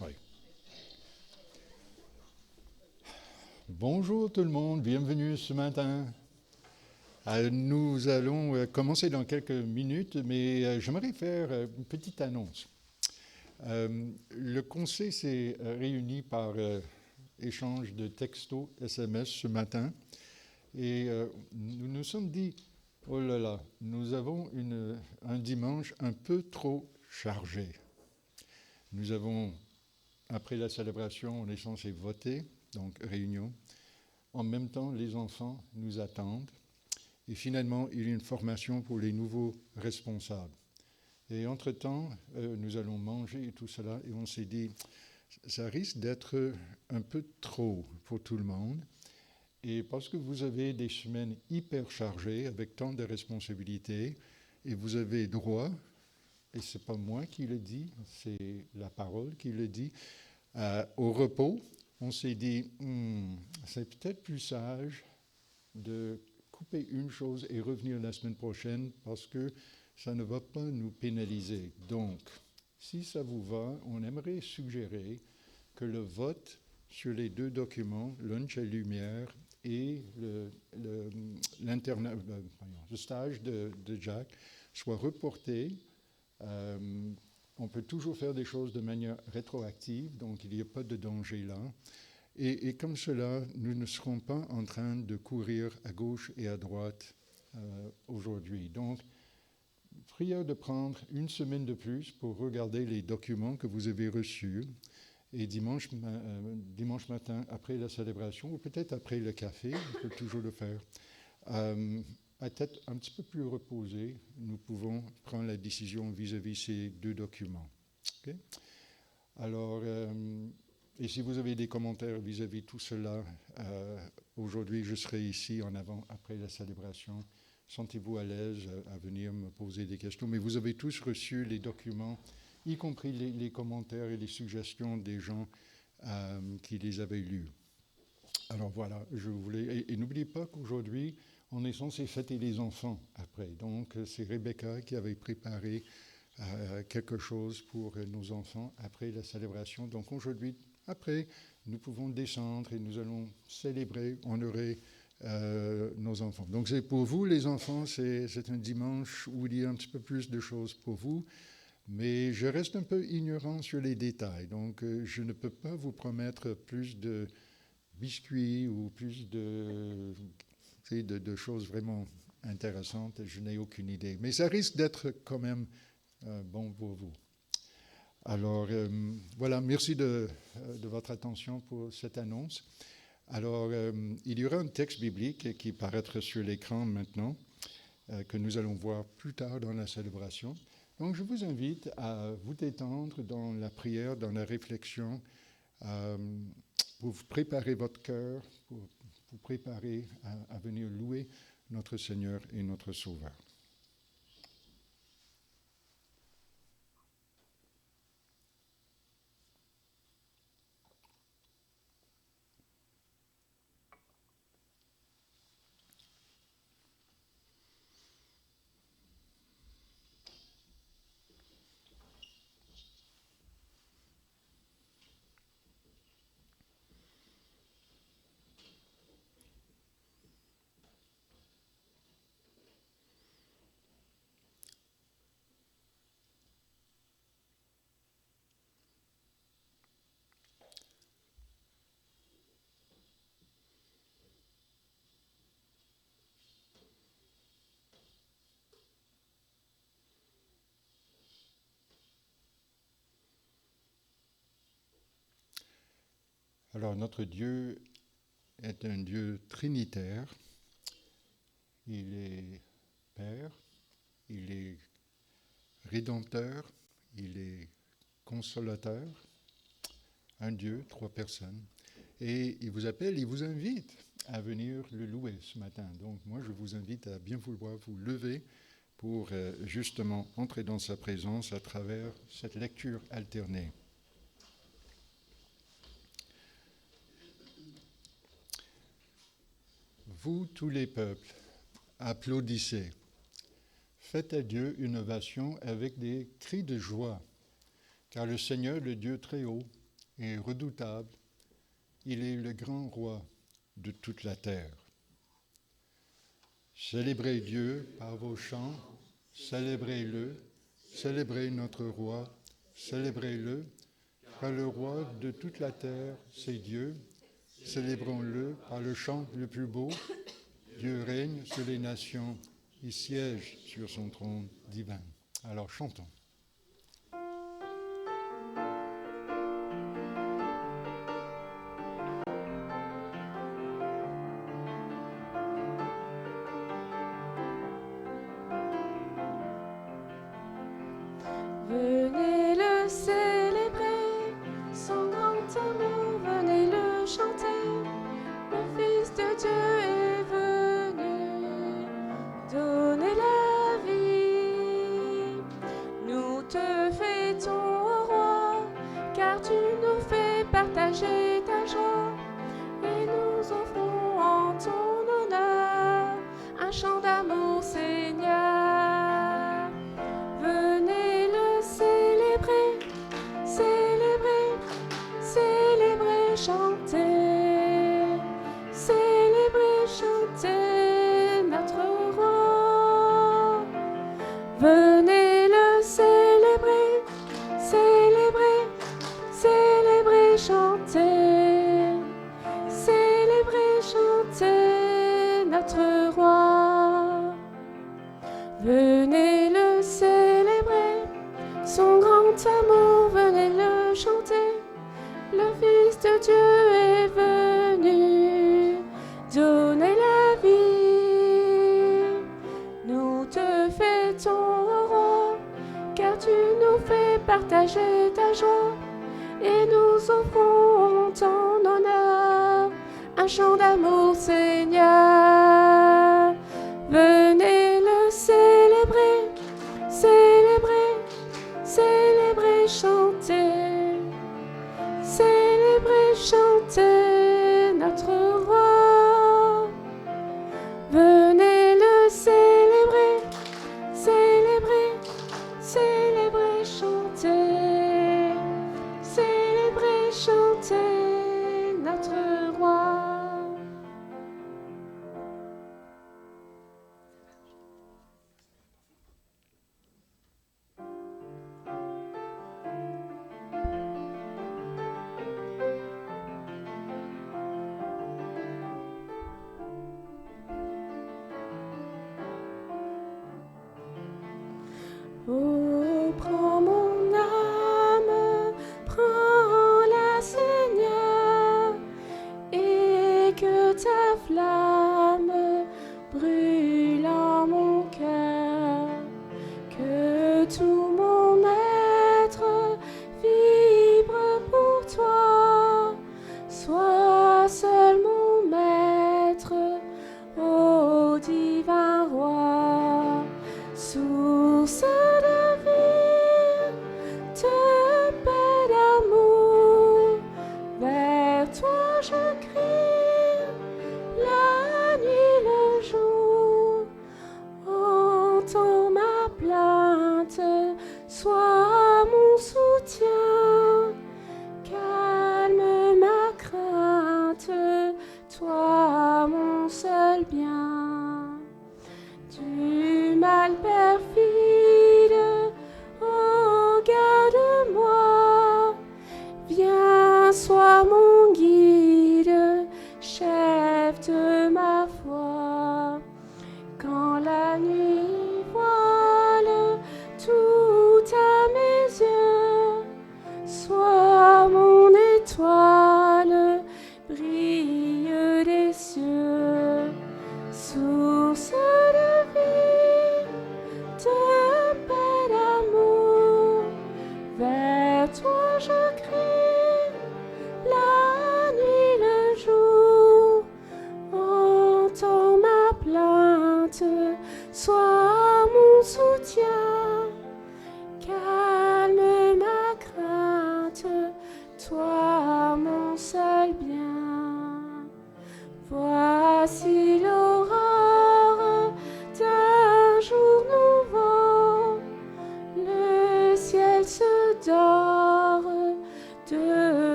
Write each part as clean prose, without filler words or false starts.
Oui. Bonjour tout le monde, bienvenue ce matin. Nous allons commencer dans quelques minutes, mais j'aimerais faire une petite annonce. Le conseil s'est réuni par échange de textos, SMS ce matin, et nous nous sommes dit, oh là là, nous avons un dimanche un peu trop chargé. Nous avons, après la célébration, on est censé voter, donc réunion. En même temps, les enfants nous attendent. Et finalement, il y a une formation pour les nouveaux responsables. Et entre-temps, nous allons manger et tout cela. Et on s'est dit, ça risque d'être un peu trop pour tout le monde. Et parce que vous avez des semaines hyper chargées, avec tant de responsabilités, et vous avez droit, et ce n'est pas moi qui le dis, c'est la parole qui le dit, au repos, on s'est dit, c'est peut-être plus sage de couper une chose et revenir la semaine prochaine parce que ça ne va pas nous pénaliser. Donc, si ça vous va, on aimerait suggérer que le vote sur les deux documents, Lunch et Lumière, et le stage de Jack, soit reporté. On peut toujours faire des choses de manière rétroactive, donc il n'y a pas de danger là. Et comme cela, nous ne serons pas en train de courir à gauche et à droite aujourd'hui. Donc, prière de prendre une semaine de plus pour regarder les documents que vous avez reçus. Et dimanche matin, après la célébration, ou peut-être après le café, on peut toujours le faire, à tête un petit peu plus reposée, nous pouvons prendre la décision vis-à-vis ces deux documents. Okay? Alors, et si vous avez des commentaires vis-à-vis tout cela, aujourd'hui je serai ici en avant après la célébration. Sentez-vous à l'aise à venir me poser des questions. Mais vous avez tous reçu les documents, y compris les commentaires et les suggestions des gens qui les avaient lus. Alors voilà, je voulais. Et n'oubliez pas qu'aujourd'hui, on est censé fêter les enfants après. Donc c'est Rebecca qui avait préparé quelque chose pour nos enfants après la célébration. Donc aujourd'hui, après, nous pouvons descendre et nous allons célébrer, honorer nos enfants. Donc c'est pour vous, les enfants, c'est un dimanche où il y a un petit peu plus de choses pour vous, mais je reste un peu ignorant sur les détails. Donc je ne peux pas vous promettre plus de biscuits ou plus de choses vraiment intéressantes. Je n'ai aucune idée. Mais ça risque d'être quand même bon pour vous. Alors voilà, merci de votre attention pour cette annonce. Alors il y aura un texte biblique qui paraîtra sur l'écran maintenant, que nous allons voir plus tard dans la célébration. Donc je vous invite à vous détendre dans la prière, dans la réflexion, pour vous préparer votre cœur, pour vous préparer à venir louer notre Seigneur et notre Sauveur. Alors notre Dieu est un Dieu trinitaire. Il est Père, il est Rédempteur, il est Consolateur, un Dieu, trois personnes. Et il vous appelle, il vous invite à venir le louer ce matin. Donc moi, je vous invite à bien vouloir vous lever pour justement entrer dans sa présence à travers cette lecture alternée. Vous, tous les peuples, applaudissez. faites à Dieu une ovation avec des cris de joie, car le Seigneur, le Dieu très haut, est redoutable. Il est le grand roi de toute la terre. Célébrez Dieu par vos chants, célébrez-le, célébrez notre roi, célébrez-le, car le roi de toute la terre, c'est Dieu. Célébrons-le par le chant le plus beau. Dieu règne sur les nations, il siège sur son trône divin. Alors chantons. Venez le célébrer, son grand amour, venez le chanter. Le Fils de Dieu est venu donner la vie. Nous te fêtons, ô roi, car tu nous fais partager ta joie. Et nous offrons en ton honneur un chant d'amour, Seigneur. Venez le célébrer, célébrer, célébrer, chanter, célébrer, chanter notre roi. Venez le célébrer, célébrer, célébrer, chanter, célébrer, chanter notre roi. Venez le célébrer, son grand amour, venez le chanter. Le Fils de Dieu est venu donner la vie. Nous te fêtons, ô roi, car tu nous fais partager ta joie. Et nous offrons en ton honneur un chant d'amour, Seigneur. Venez le célébrer, célébrer, célébrer, chanter, célébrer, chanter notre roi. Venez le célébrer, célébrer, célébrer, chanter, célébrer, chanter notre roi. Oh, prends mon âme, prends-la, Seigneur, et que ta flamme brûle en mon cœur, que tout mon être vibre pour toi, sois seul mon maître, ô divin roi, source de vie, de paix, d'amour, vers toi je crie, la nuit, le jour, entends ma plainte,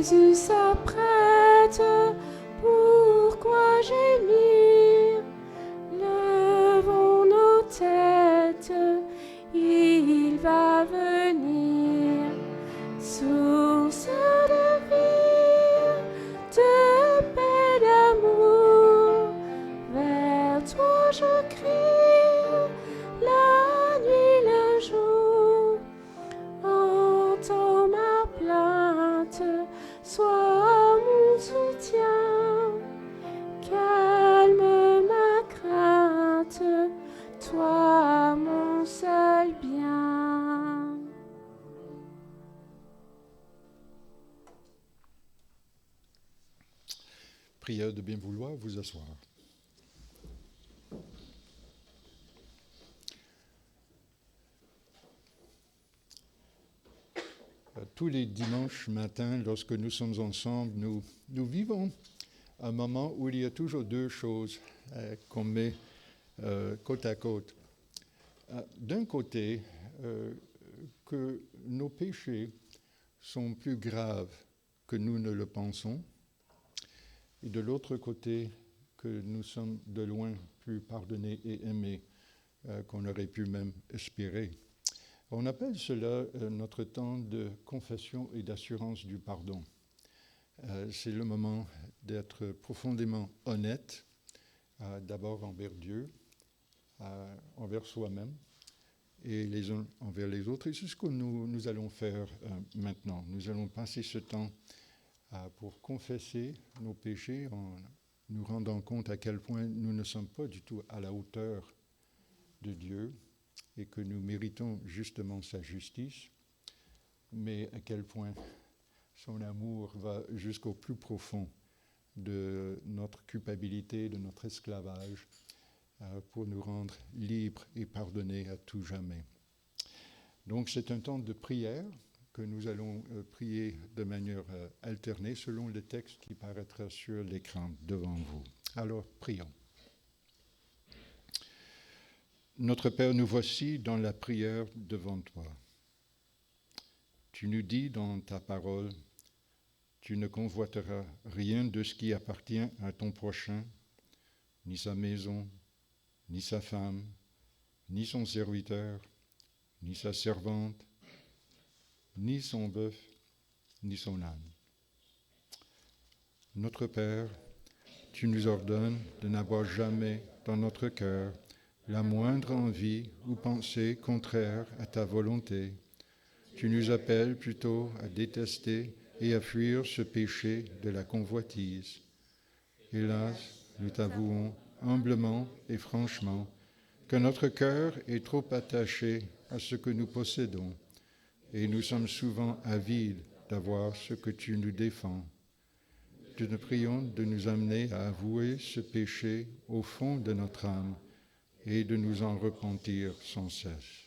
Jésus s'apprête, pourquoi gémir? Levons nos têtes, il va venir. Source de vie, de paix, d'amour, vers toi je crie, la nuit, le jour. Entends ma plainte, sois mon soutien, calme ma crainte, toi mon seul bien. Prière de bien vouloir vous asseoir. Tous les dimanches matins, lorsque nous sommes ensemble, nous vivons un moment où il y a toujours deux choses qu'on met côte à côte. D'un côté, que nos péchés sont plus graves que nous ne le pensons, et de l'autre côté, que nous sommes de loin plus pardonnés et aimés qu'on aurait pu même espérer. On appelle cela notre temps de confession et d'assurance du pardon. C'est le moment d'être profondément honnête, d'abord envers Dieu, envers soi-même et les uns envers les autres. Et c'est ce que nous allons faire maintenant. Nous allons passer ce temps pour confesser nos péchés en nous rendant compte à quel point nous ne sommes pas du tout à la hauteur de Dieu et que nous méritons justement sa justice, mais à quel point son amour va jusqu'au plus profond de notre culpabilité, de notre esclavage, pour nous rendre libres et pardonnés à tout jamais. Donc c'est un temps de prière que nous allons prier de manière alternée selon le texte qui paraîtra sur l'écran devant vous. Alors, prions. Notre Père, nous voici dans la prière devant toi. Tu nous dis dans ta parole, tu ne convoiteras rien de ce qui appartient à ton prochain, ni sa maison, ni sa femme, ni son serviteur, ni sa servante, ni son bœuf, ni son âne. Notre Père, tu nous ordonnes de n'avoir jamais dans notre cœur la moindre envie ou pensée contraire à ta volonté. Tu nous appelles plutôt à détester et à fuir ce péché de la convoitise. Hélas, nous t'avouons humblement et franchement que notre cœur est trop attaché à ce que nous possédons et nous sommes souvent avides d'avoir ce que tu nous défends. Nous te prions de nous amener à avouer ce péché au fond de notre âme et de nous en repentir sans cesse.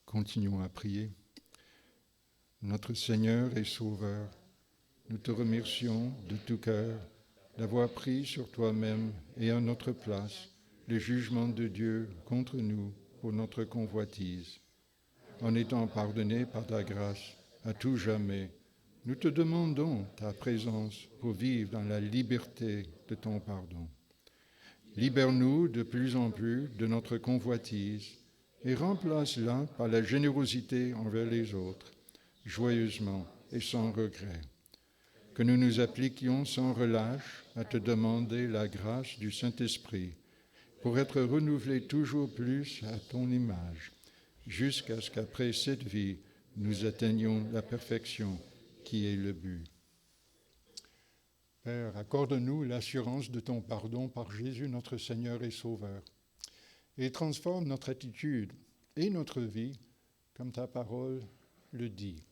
Continuons à prier. Notre Seigneur et Sauveur, nous te remercions de tout cœur d'avoir pris sur toi-même et à notre place le jugement de Dieu contre nous pour notre convoitise. En étant pardonnés par ta grâce à tout jamais, nous te demandons ta présence pour vivre dans la liberté de ton pardon. Libère-nous de plus en plus de notre convoitise et remplace-la par la générosité envers les autres, joyeusement et sans regret. Que nous nous appliquions sans relâche à te demander la grâce du Saint-Esprit pour être renouvelés toujours plus à ton image, jusqu'à ce qu'après cette vie, nous atteignions la perfection qui est le but. Père, accorde-nous l'assurance de ton pardon par Jésus notre Seigneur et Sauveur, et transforme notre attitude et notre vie comme ta parole le dit.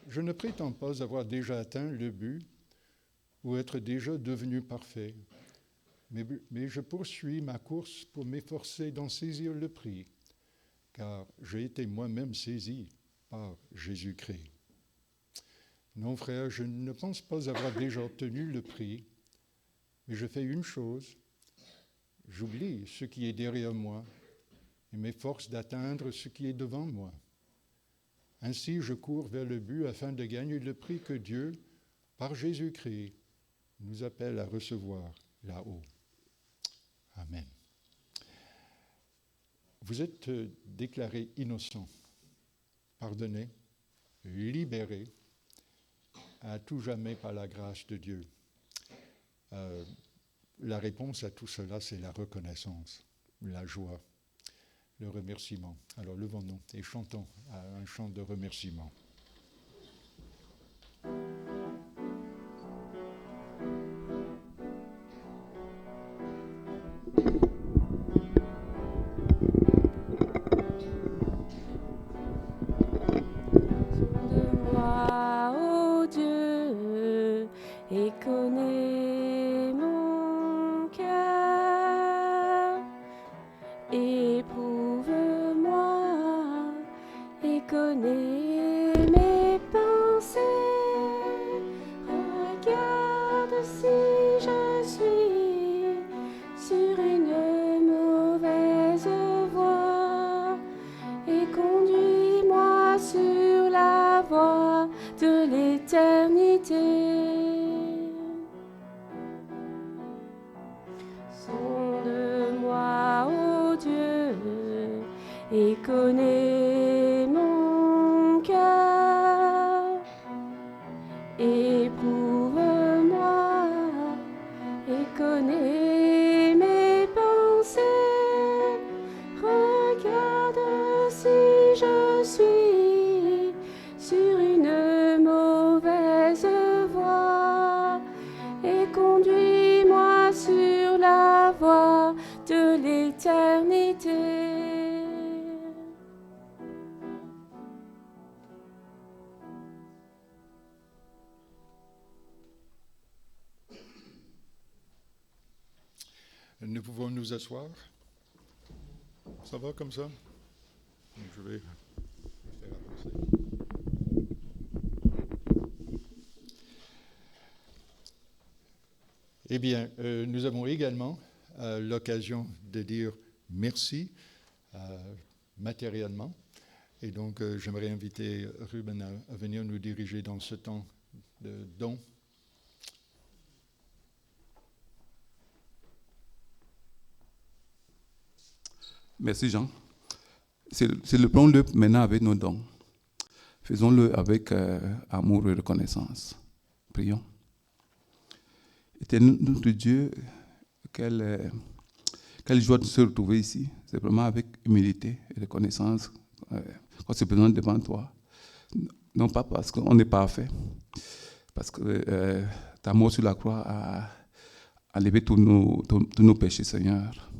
Je ne prétends pas avoir déjà atteint le but ou être déjà devenu parfait, mais je poursuis ma course pour m'efforcer d'en saisir le prix, car j'ai été moi-même saisi par Jésus-Christ. Non, frère, je ne pense pas avoir déjà obtenu le prix, mais je fais une chose, j'oublie ce qui est derrière moi et m'efforce d'atteindre ce qui est devant moi. Ainsi, je cours vers le but afin de gagner le prix que Dieu, par Jésus-Christ, nous appelle à recevoir là-haut. Amen. Vous êtes déclarés innocents, pardonnés, libérés à tout jamais par la grâce de Dieu. La réponse à tout cela, c'est la reconnaissance, la joie, le remerciement. Alors levons-nous et chantons un chant de remerciement. Sonde-moi, ô Dieu, et connais mon cœur. Éprouve-moi et connais mes pensées. Regarde si je suis sur une mauvaise voie et conduis-moi sur la voie de l'éternité. Sonde-moi, ô Dieu, et connais mon cœur. Éprouve-moi et connais mes pensées. Regarde si je suis sur une mauvaise voie et conduis-moi sur la voie de l'éternité. Nous pouvons nous asseoir. Ça va comme ça? Je vais faire avancer. Eh bien, nous avons également l'occasion de dire merci matériellement. Et donc, j'aimerais inviter Ruben à venir nous diriger dans ce temps de don. Merci Jean. C'est le plan maintenant avec nos dons. Faisons-le avec amour et reconnaissance. Prions. Éternel notre Dieu, quelle joie de se retrouver ici. C'est vraiment avec humilité et reconnaissance qu'on se présente devant toi. Non pas parce qu'on est parfait, parce que ta mort sur la croix a enlevé tous nos péchés, Seigneur.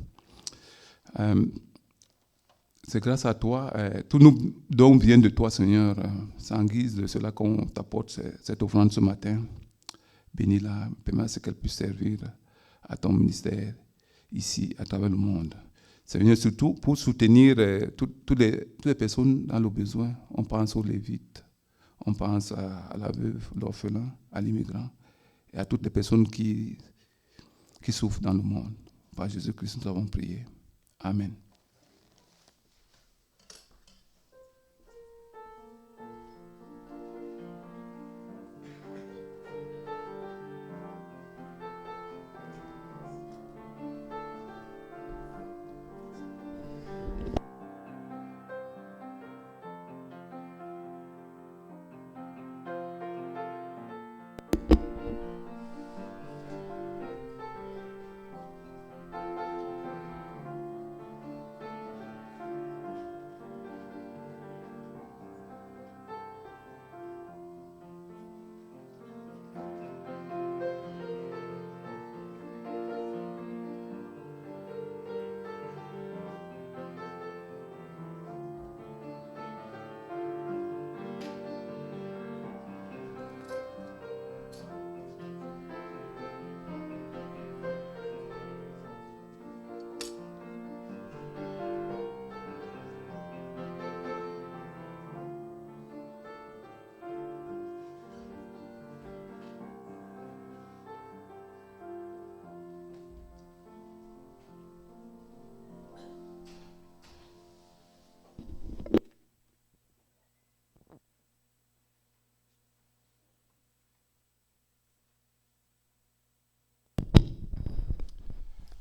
C'est grâce à toi, tous nos dons viennent de toi, Seigneur. C'est en guise de cela qu'on t'apporte cette offrande ce matin. Bénis-la, permets à ce qu'elle puisse servir à ton ministère ici, à travers le monde. Seigneur, surtout pour soutenir toutes les personnes dans le besoin. On pense aux Lévites, on pense à la veuve, l'orphelin, à l'immigrant et à toutes les personnes qui souffrent dans le monde. Par Jésus-Christ, nous avons prié. Amen.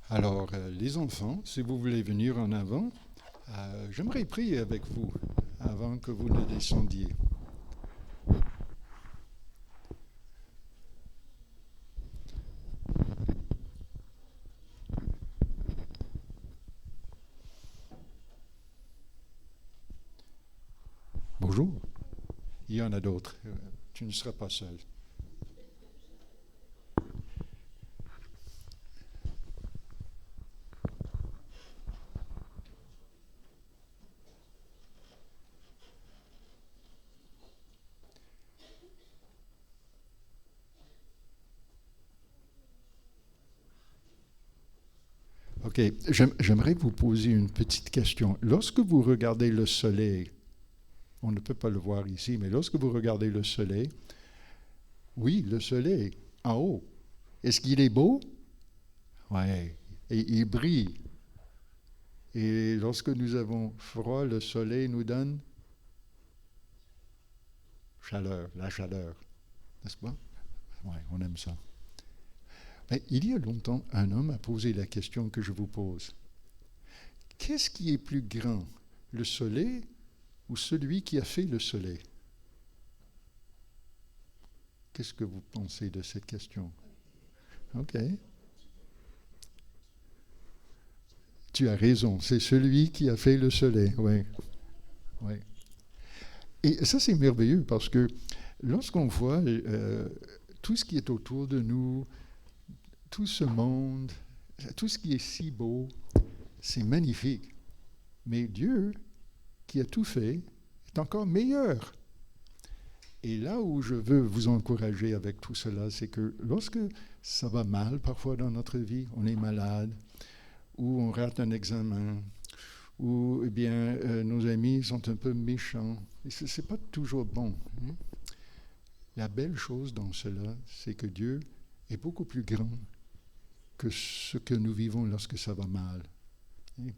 Alors, les enfants, si vous voulez venir en avant, j'aimerais prier avec vous avant que vous ne descendiez. Bonjour. Il y en a d'autres. Tu ne seras pas seul. OK. J'aimerais vous poser une petite question. Lorsque vous regardez le soleil, on ne peut pas le voir ici, mais lorsque vous regardez le soleil, oui, le soleil en haut, est-ce qu'il est beau? Oui. Et il brille. Et lorsque nous avons froid, le soleil nous donne chaleur, la chaleur. N'est-ce pas? Oui, on aime ça. Mais il y a longtemps, un homme a posé la question que je vous pose. Qu'est-ce qui est plus grand, le soleil ou celui qui a fait le soleil? Qu'est-ce que vous pensez de cette question? OK. Tu as raison, c'est celui qui a fait le soleil, oui. Oui. Et ça, c'est merveilleux parce que lorsqu'on voit tout ce qui est autour de nous, tout ce monde, tout ce qui est si beau, c'est magnifique. Mais Dieu, qui a tout fait, est encore meilleur. Et là où je veux vous encourager avec tout cela, c'est que lorsque ça va mal parfois dans notre vie, on est malade, ou on rate un examen, ou eh bien, nos amis sont un peu méchants, et ce n'est pas toujours bon. Hein? La belle chose dans cela, c'est que Dieu est beaucoup plus grand que ce que nous vivons lorsque ça va mal. Et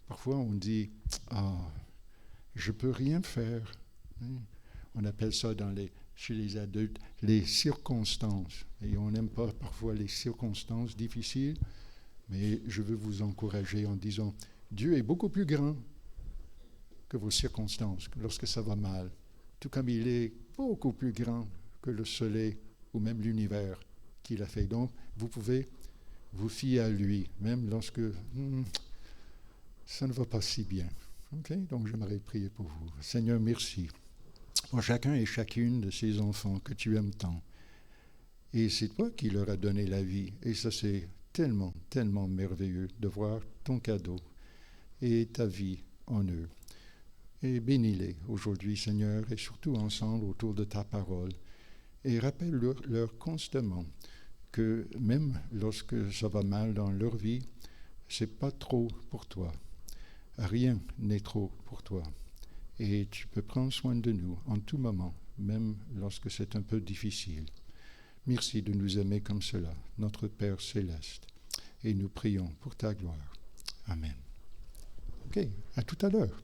parfois on dit « Ah, je ne peux rien faire. » On appelle ça chez les adultes les circonstances. Et on n'aime pas parfois les circonstances difficiles, mais je veux vous encourager en disant Dieu est beaucoup plus grand que vos circonstances lorsque ça va mal, tout comme il est beaucoup plus grand que le soleil ou même l'univers qu'il a fait. Donc, vous pouvez vous fier à lui, même lorsque ça ne va pas si bien. Okay? Donc, j'aimerais prier pour vous. Seigneur, merci pour chacun et chacune de ces enfants que tu aimes tant. Et c'est toi qui leur as donné la vie. Et ça, c'est tellement, tellement merveilleux de voir ton cadeau et ta vie en eux. Et bénis-les aujourd'hui, Seigneur, et surtout ensemble autour de ta parole. Et rappelle-leur constamment que même lorsque ça va mal dans leur vie, c'est pas trop pour toi. Rien n'est trop pour toi. Et tu peux prendre soin de nous en tout moment, même lorsque c'est un peu difficile. Merci de nous aimer comme cela, notre Père céleste. Et nous prions pour ta gloire. Amen. OK, à tout à l'heure.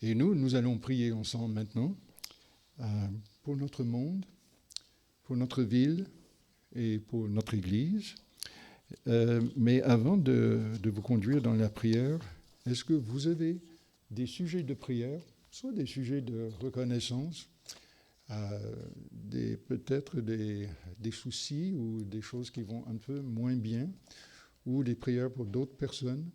Et nous allons prier ensemble maintenant pour notre monde, pour notre ville et pour notre Église. Mais avant de vous conduire dans la prière, est-ce que vous avez des sujets de prière, soit des sujets de reconnaissance, peut-être des soucis ou des choses qui vont un peu moins bien, ou des prières pour d'autres personnes?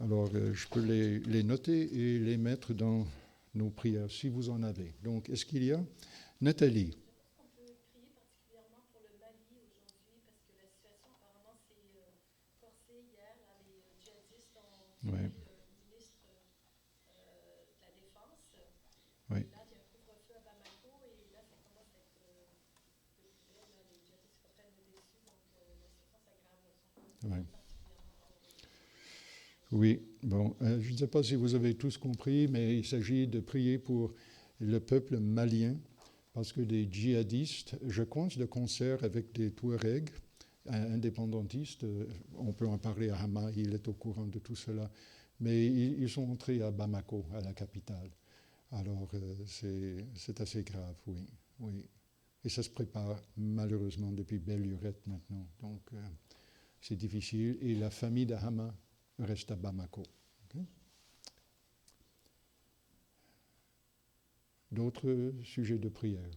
Alors, je peux les noter et les mettre dans nos prières, si vous en avez. Donc, est-ce qu'il y a? Nathalie. On peut prier particulièrement pour le Mali aujourd'hui, parce que la situation apparemment s'est corsée hier. Là, les djihadistes ont tué le ministre de la Défense. Oui. Là, il y a un couvre-feu à Bamako, et là, ça commence à être de plus près. Là, les djihadistes reprennent le dessus, donc la situation s'aggrave. Oui. Oui, bon, je ne sais pas si vous avez tous compris, mais il s'agit de prier pour le peuple malien, parce que des djihadistes, je pense, de concert avec des Touaregs indépendantistes, on peut en parler à Hama, il est au courant de tout cela, mais ils sont entrés à Bamako, à la capitale. Alors, c'est assez grave, oui, oui. Et ça se prépare malheureusement depuis belle lurette maintenant. Donc, c'est difficile. Et la famille d'Ahama reste à Bamako. Okay? D'autres sujets de prière?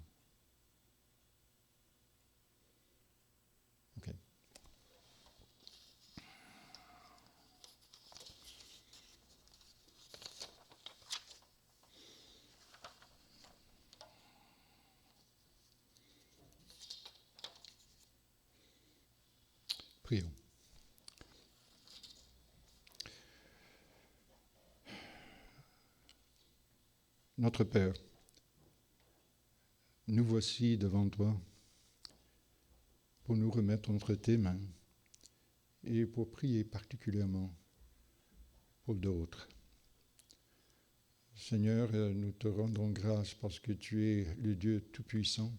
OK. Prions. Notre Père, nous voici devant toi pour nous remettre entre tes mains et pour prier particulièrement pour d'autres. Seigneur, nous te rendons grâce parce que tu es le Dieu tout-puissant,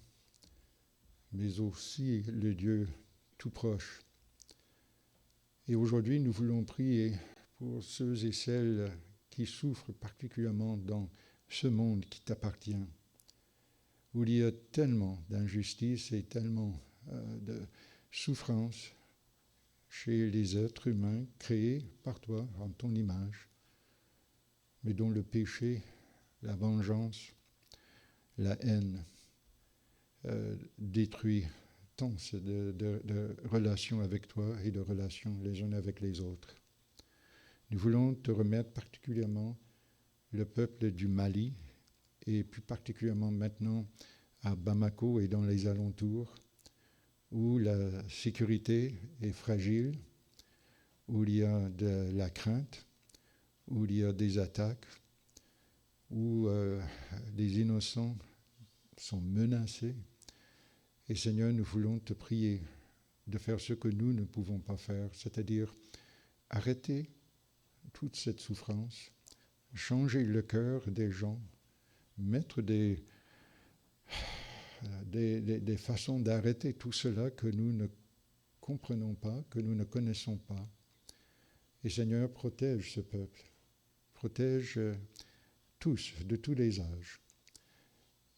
mais aussi le Dieu tout proche. Et aujourd'hui, nous voulons prier pour ceux et celles qui souffrent particulièrement dans ce monde qui t'appartient, où il y a tellement d'injustice et tellement de souffrance chez les êtres humains créés par toi en ton image, mais dont le péché, la vengeance, la haine détruit tant de relations avec toi et de relations les uns avec les autres. Nous voulons te remettre particulièrement le peuple du Mali, et plus particulièrement maintenant à Bamako et dans les alentours, où la sécurité est fragile, où il y a de la crainte, où il y a des attaques, où les innocents sont menacés. Et Seigneur, nous voulons te prier de faire ce que nous ne pouvons pas faire, c'est-à-dire arrêter toute cette souffrance, changer le cœur des gens, mettre des façons d'arrêter tout cela que nous ne comprenons pas, que nous ne connaissons pas. Et Seigneur, protège ce peuple, protège tous, de tous les âges.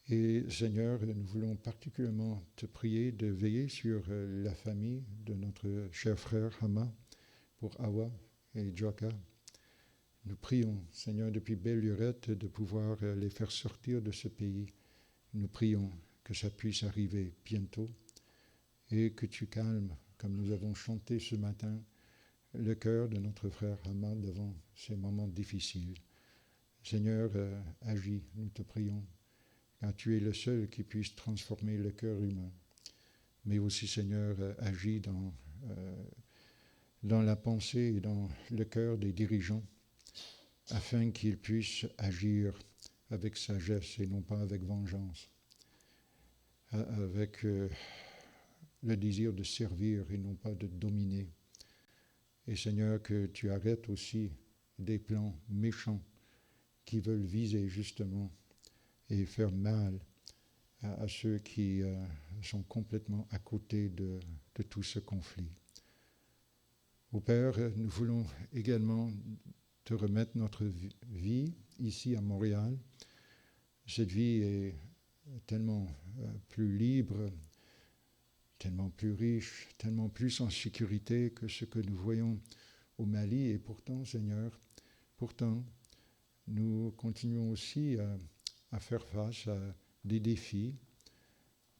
Et Seigneur, nous voulons particulièrement te prier de veiller sur la famille de notre cher frère Hama, pour Awa et Joka. Nous prions, Seigneur, depuis belle lurette, de pouvoir les faire sortir de ce pays. Nous prions que ça puisse arriver bientôt et que tu calmes, comme nous avons chanté ce matin, le cœur de notre frère Hama devant ces moments difficiles. Seigneur, agis, nous te prions, car tu es le seul qui puisse transformer le cœur humain. Mais aussi, Seigneur, agis dans la pensée et dans le cœur des dirigeants, afin qu'ils puissent agir avec sagesse et non pas avec vengeance, avec le désir de servir et non pas de dominer. Et Seigneur, que tu arrêtes aussi des plans méchants qui veulent viser justement et faire mal à ceux qui sont complètement à côté de tout ce conflit. Ô Père, nous voulons également te remettre notre vie ici à Montréal. Cette vie est tellement plus libre, tellement plus riche, tellement plus en sécurité que ce que nous voyons au Mali. Et pourtant, Seigneur, nous continuons aussi à faire face à des défis.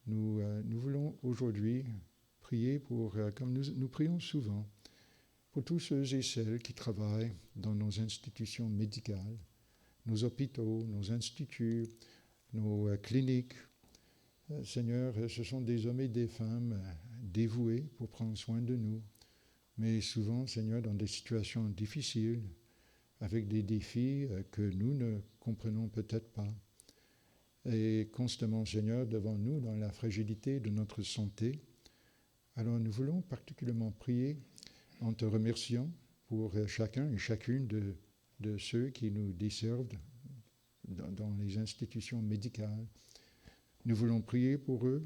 Nous voulons aujourd'hui prier pour, comme nous prions souvent, pour tous ceux et celles qui travaillent dans nos institutions médicales, nos hôpitaux, nos instituts, nos cliniques. Seigneur, ce sont des hommes et des femmes dévoués pour prendre soin de nous, mais souvent, Seigneur, dans des situations difficiles, avec des défis que nous ne comprenons peut-être pas. Et constamment, Seigneur, devant nous, dans la fragilité de notre santé. Alors nous voulons particulièrement prier en te remerciant pour chacun et chacune de ceux qui nous desservent dans les institutions médicales. Nous voulons prier pour eux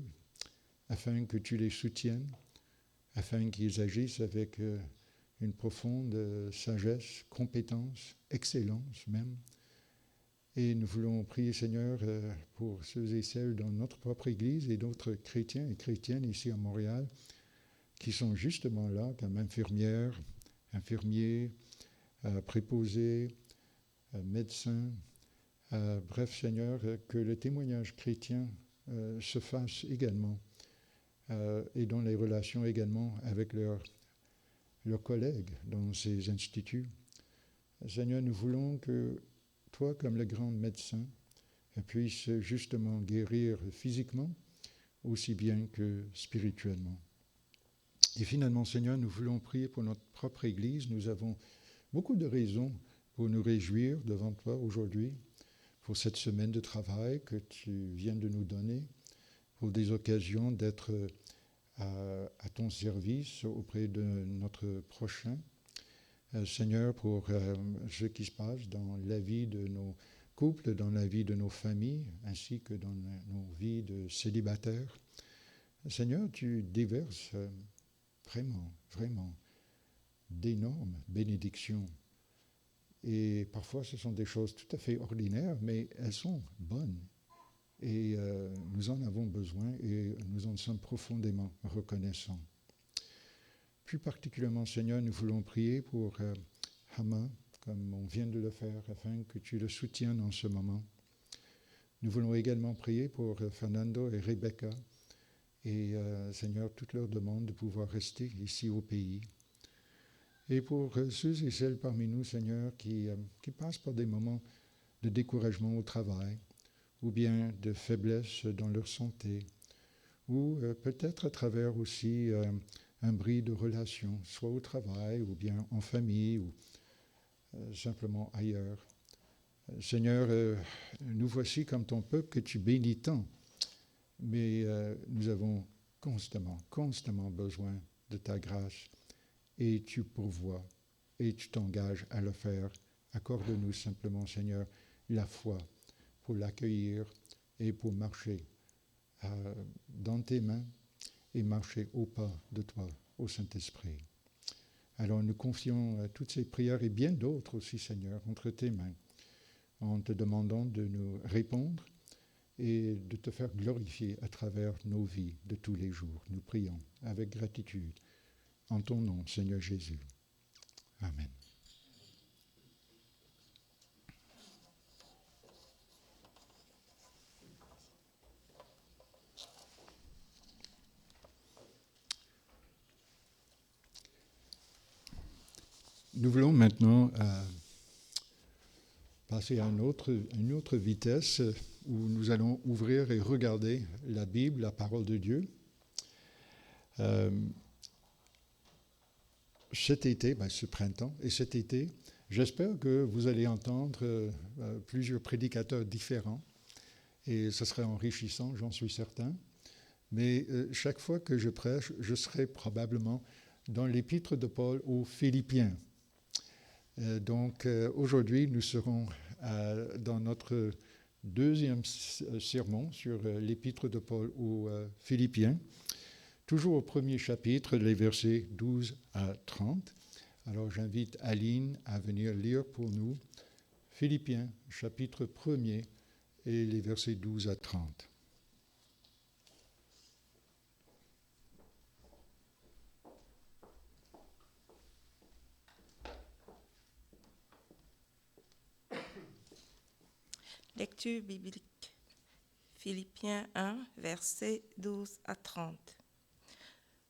afin que tu les soutiennes, afin qu'ils agissent avec une profonde sagesse, compétence, excellence même. Et nous voulons prier, Seigneur, pour ceux et celles dans notre propre Église et d'autres chrétiens et chrétiennes ici à Montréal qui sont justement là comme infirmières, infirmiers, préposés, médecins. Bref, Seigneur, que le témoignage chrétien se fasse également et dans les relations également avec leurs collègues dans ces instituts. Seigneur, nous voulons que toi, comme le grand médecin, puisses justement guérir physiquement aussi bien que spirituellement. Et finalement, Seigneur, nous voulons prier pour notre propre Église. Nous avons beaucoup de raisons pour nous réjouir devant toi aujourd'hui, pour cette semaine de travail que tu viens de nous donner, pour des occasions d'être à ton service auprès de notre prochain. Seigneur, pour ce qui se passe dans la vie de nos couples, dans la vie de nos familles, ainsi que dans nos vies de célibataires. Seigneur, tu déverses vraiment d'énormes bénédictions. Et parfois, ce sont des choses tout à fait ordinaires, mais elles sont bonnes. Et nous en avons besoin et nous en sommes profondément reconnaissants. Plus particulièrement, Seigneur, nous voulons prier pour Hama, comme on vient de le faire, afin que tu le soutiennes en ce moment. Nous voulons également prier pour Fernando et Rebecca, et Seigneur, toute leur demande de pouvoir rester ici au pays. Et pour ceux et celles parmi nous, Seigneur, qui passent par des moments de découragement au travail, ou bien de faiblesse dans leur santé, ou peut-être à travers aussi un bris de relation, soit au travail, ou bien en famille, ou simplement ailleurs. Seigneur, nous voici comme ton peuple que tu bénis tant, mais nous avons constamment besoin de ta grâce, et tu pourvois, et tu t'engages à le faire. Accorde-nous simplement, Seigneur, la foi pour l'accueillir et pour marcher dans tes mains et marcher au pas de toi, au Saint-Esprit. Alors nous confions toutes ces prières et bien d'autres aussi, Seigneur, entre tes mains, en te demandant de nous répondre et de te faire glorifier à travers nos vies de tous les jours. Nous prions avec gratitude en ton nom, Seigneur Jésus. Amen. Nous voulons maintenant passer à une autre vitesse où nous allons ouvrir et regarder la Bible, la parole de Dieu. Cet été, ce printemps et cet été, j'espère que vous allez entendre plusieurs prédicateurs différents et ce serait enrichissant, j'en suis certain. Mais chaque fois que je prêche, je serai probablement dans l'épître de Paul aux Philippiens. Donc aujourd'hui, nous serons dans notre deuxième sermon sur l'épître de Paul aux Philippiens, toujours au premier chapitre, les versets 12 à 30. Alors j'invite Aline à venir lire pour nous Philippiens, chapitre 1er, et les versets 12 à 30. Lecture biblique. Philippiens 1, versets 12 à 30.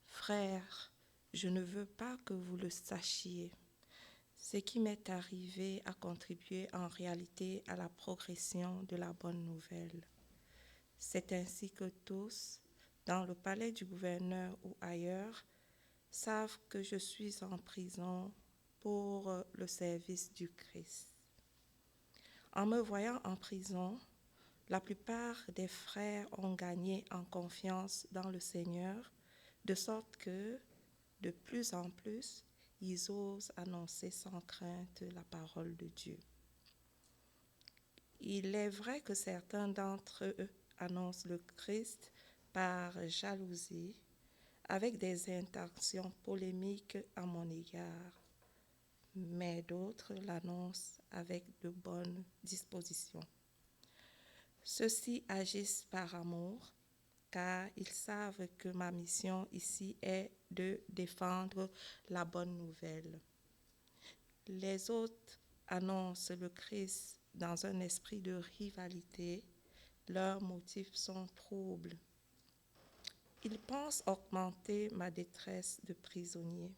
Frères, je ne veux pas que vous le sachiez. Ce qui m'est arrivé a contribué en réalité à la progression de la bonne nouvelle. C'est ainsi que tous, dans le palais du gouverneur ou ailleurs, savent que je suis en prison pour le service du Christ. En me voyant en prison, la plupart des frères ont gagné en confiance dans le Seigneur, de sorte que, de plus en plus, ils osent annoncer sans crainte la parole de Dieu. Il est vrai que certains d'entre eux annoncent le Christ par jalousie, avec des intentions polémiques à mon égard, mais d'autres l'annoncent avec de bonnes dispositions. Ceux-ci agissent par amour, car ils savent que ma mission ici est de défendre la bonne nouvelle. Les autres annoncent le Christ dans un esprit de rivalité. Leurs motifs sont troubles. Ils pensent augmenter ma détresse de prisonnier.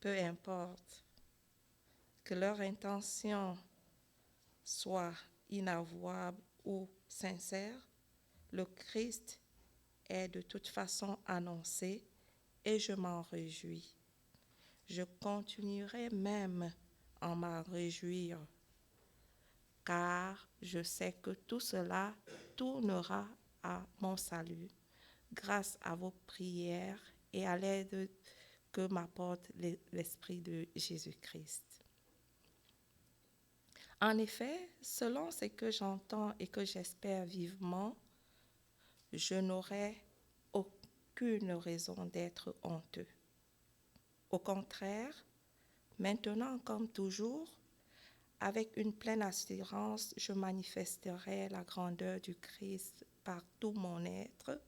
Peu importe que leur intention soit inavouable ou sincère, le Christ est de toute façon annoncé et je m'en réjouis. Je continuerai même à m'en réjouir, car je sais que tout cela tournera à mon salut grâce à vos prières et à l'aide que m'apporte l'Esprit de Jésus-Christ. En effet, selon ce que j'entends et que j'espère vivement, je n'aurai aucune raison d'être honteux. Au contraire, maintenant comme toujours, avec une pleine assurance, je manifesterai la grandeur du Christ par tout mon être,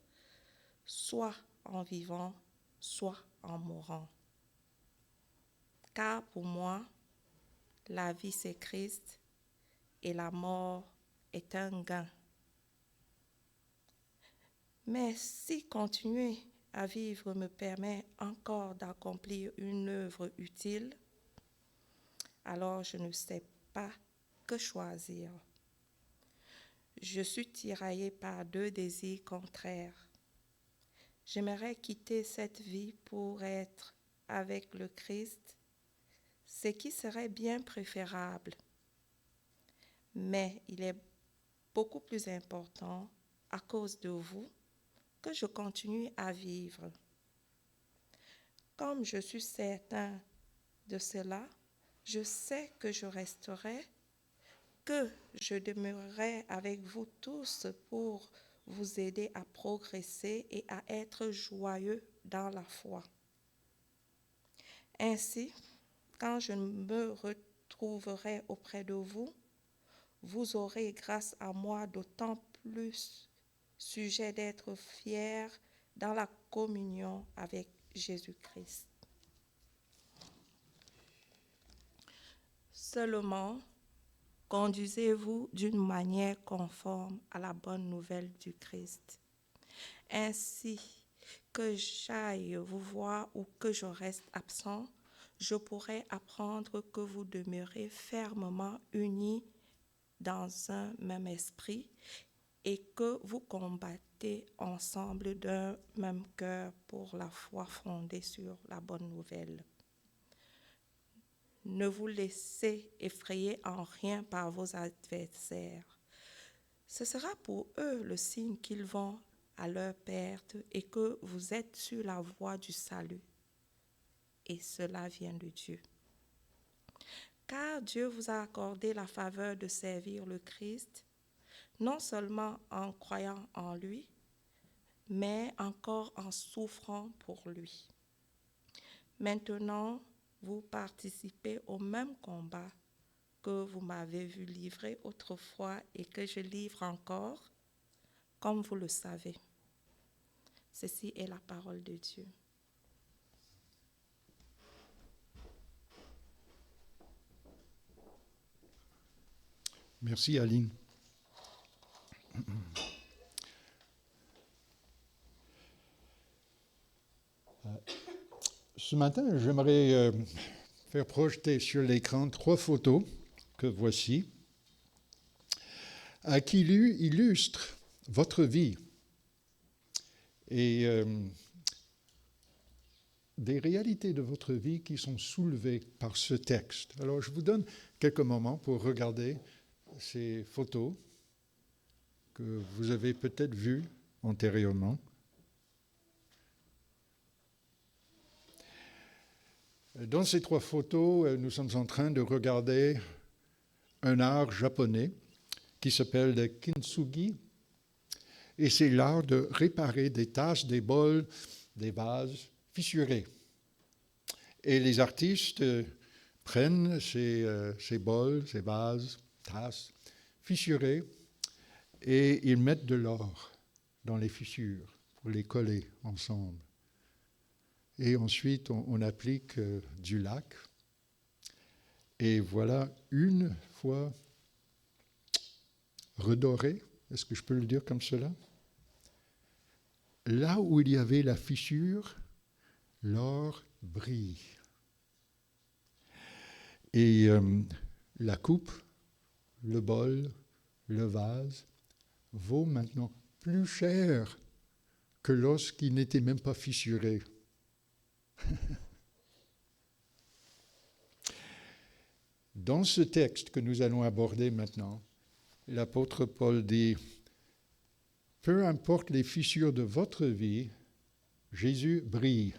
soit en vivant, soit en mourant. Car pour moi, la vie c'est Christ et la mort est un gain. Mais si continuer à vivre me permet encore d'accomplir une œuvre utile, alors je ne sais pas que choisir. Je suis tiraillée par deux désirs contraires. J'aimerais quitter cette vie pour être avec le Christ, ce qui serait bien préférable. Mais il est beaucoup plus important, à cause de vous, que je continue à vivre. Comme je suis certain de cela, je sais que je resterai, que je demeurerai avec vous tous pour vous aider à progresser et à être joyeux dans la foi. Ainsi, quand je me retrouverai auprès de vous, vous aurez grâce à moi d'autant plus sujet d'être fier dans la communion avec Jésus-Christ. Seulement, conduisez-vous d'une manière conforme à la bonne nouvelle du Christ. Ainsi que j'aille vous voir ou que je reste absent, je pourrai apprendre que vous demeurez fermement unis dans un même esprit et que vous combattez ensemble d'un même cœur pour la foi fondée sur la bonne nouvelle. Ne vous laissez effrayer en rien par vos adversaires. Ce sera pour eux le signe qu'ils vont à leur perte et que vous êtes sur la voie du salut. Et cela vient de Dieu. Car Dieu vous a accordé la faveur de servir le Christ, non seulement en croyant en lui, mais encore en souffrant pour lui. Maintenant, vous participez au même combat que vous m'avez vu livrer autrefois et que je livre encore, comme vous le savez. Ceci est la parole de Dieu. Merci Aline. Ce matin, j'aimerais faire projeter sur l'écran 3 photos que voici, qui illustrent votre vie et des réalités de votre vie qui sont soulevées par ce texte. Alors, je vous donne quelques moments pour regarder ces photos que vous avez peut-être vues antérieurement. Dans ces 3 photos, nous sommes en train de regarder un art japonais qui s'appelle le kintsugi. Et c'est l'art de réparer des tasses, des bols, des vases fissurés. Et les artistes prennent ces bols, ces vases, tasses fissurés, et ils mettent de l'or dans les fissures pour les coller ensemble. Et ensuite, on applique du lac. Et voilà une fois redoré, est-ce que je peux le dire comme cela? Là où il y avait la fissure, l'or brille. Et la coupe, le bol, le vase vaut maintenant plus cher que lorsqu'il n'était même pas fissuré. Dans ce texte que nous allons aborder maintenant, l'apôtre Paul dit « Peu importe les fissures de votre vie, Jésus brille. »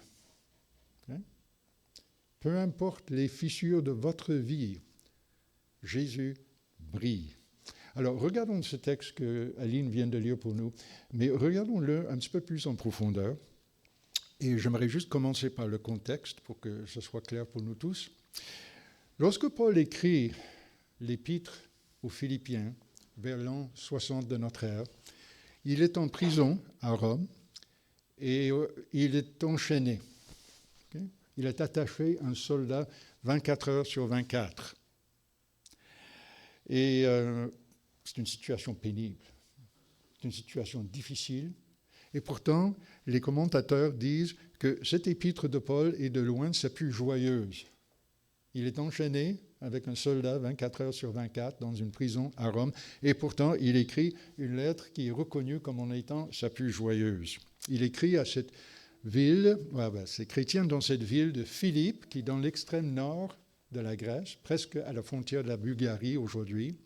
Peu importe les fissures de votre vie, Jésus brille. Alors, regardons ce texte que Aline vient de lire pour nous, mais regardons-le un petit peu plus en profondeur. Et j'aimerais juste commencer par le contexte pour que ce soit clair pour nous tous. Lorsque Paul écrit l'épître aux Philippiens, vers l'an 60 de notre ère, il est en prison à Rome et il est enchaîné. Okay? Il est attaché à un soldat 24 heures sur 24. Et c'est une situation pénible, c'est une situation difficile. Et pourtant, les commentateurs disent que cette épître de Paul est de loin sa plus joyeuse. Il est enchaîné avec un soldat 24 heures sur 24 dans une prison à Rome, et pourtant il écrit une lettre qui est reconnue comme en étant sa plus joyeuse. Il écrit à cette ville, ces chrétiens dans cette ville de Philippe, qui est dans l'extrême nord de la Grèce, presque à la frontière de la Bulgarie aujourd'hui.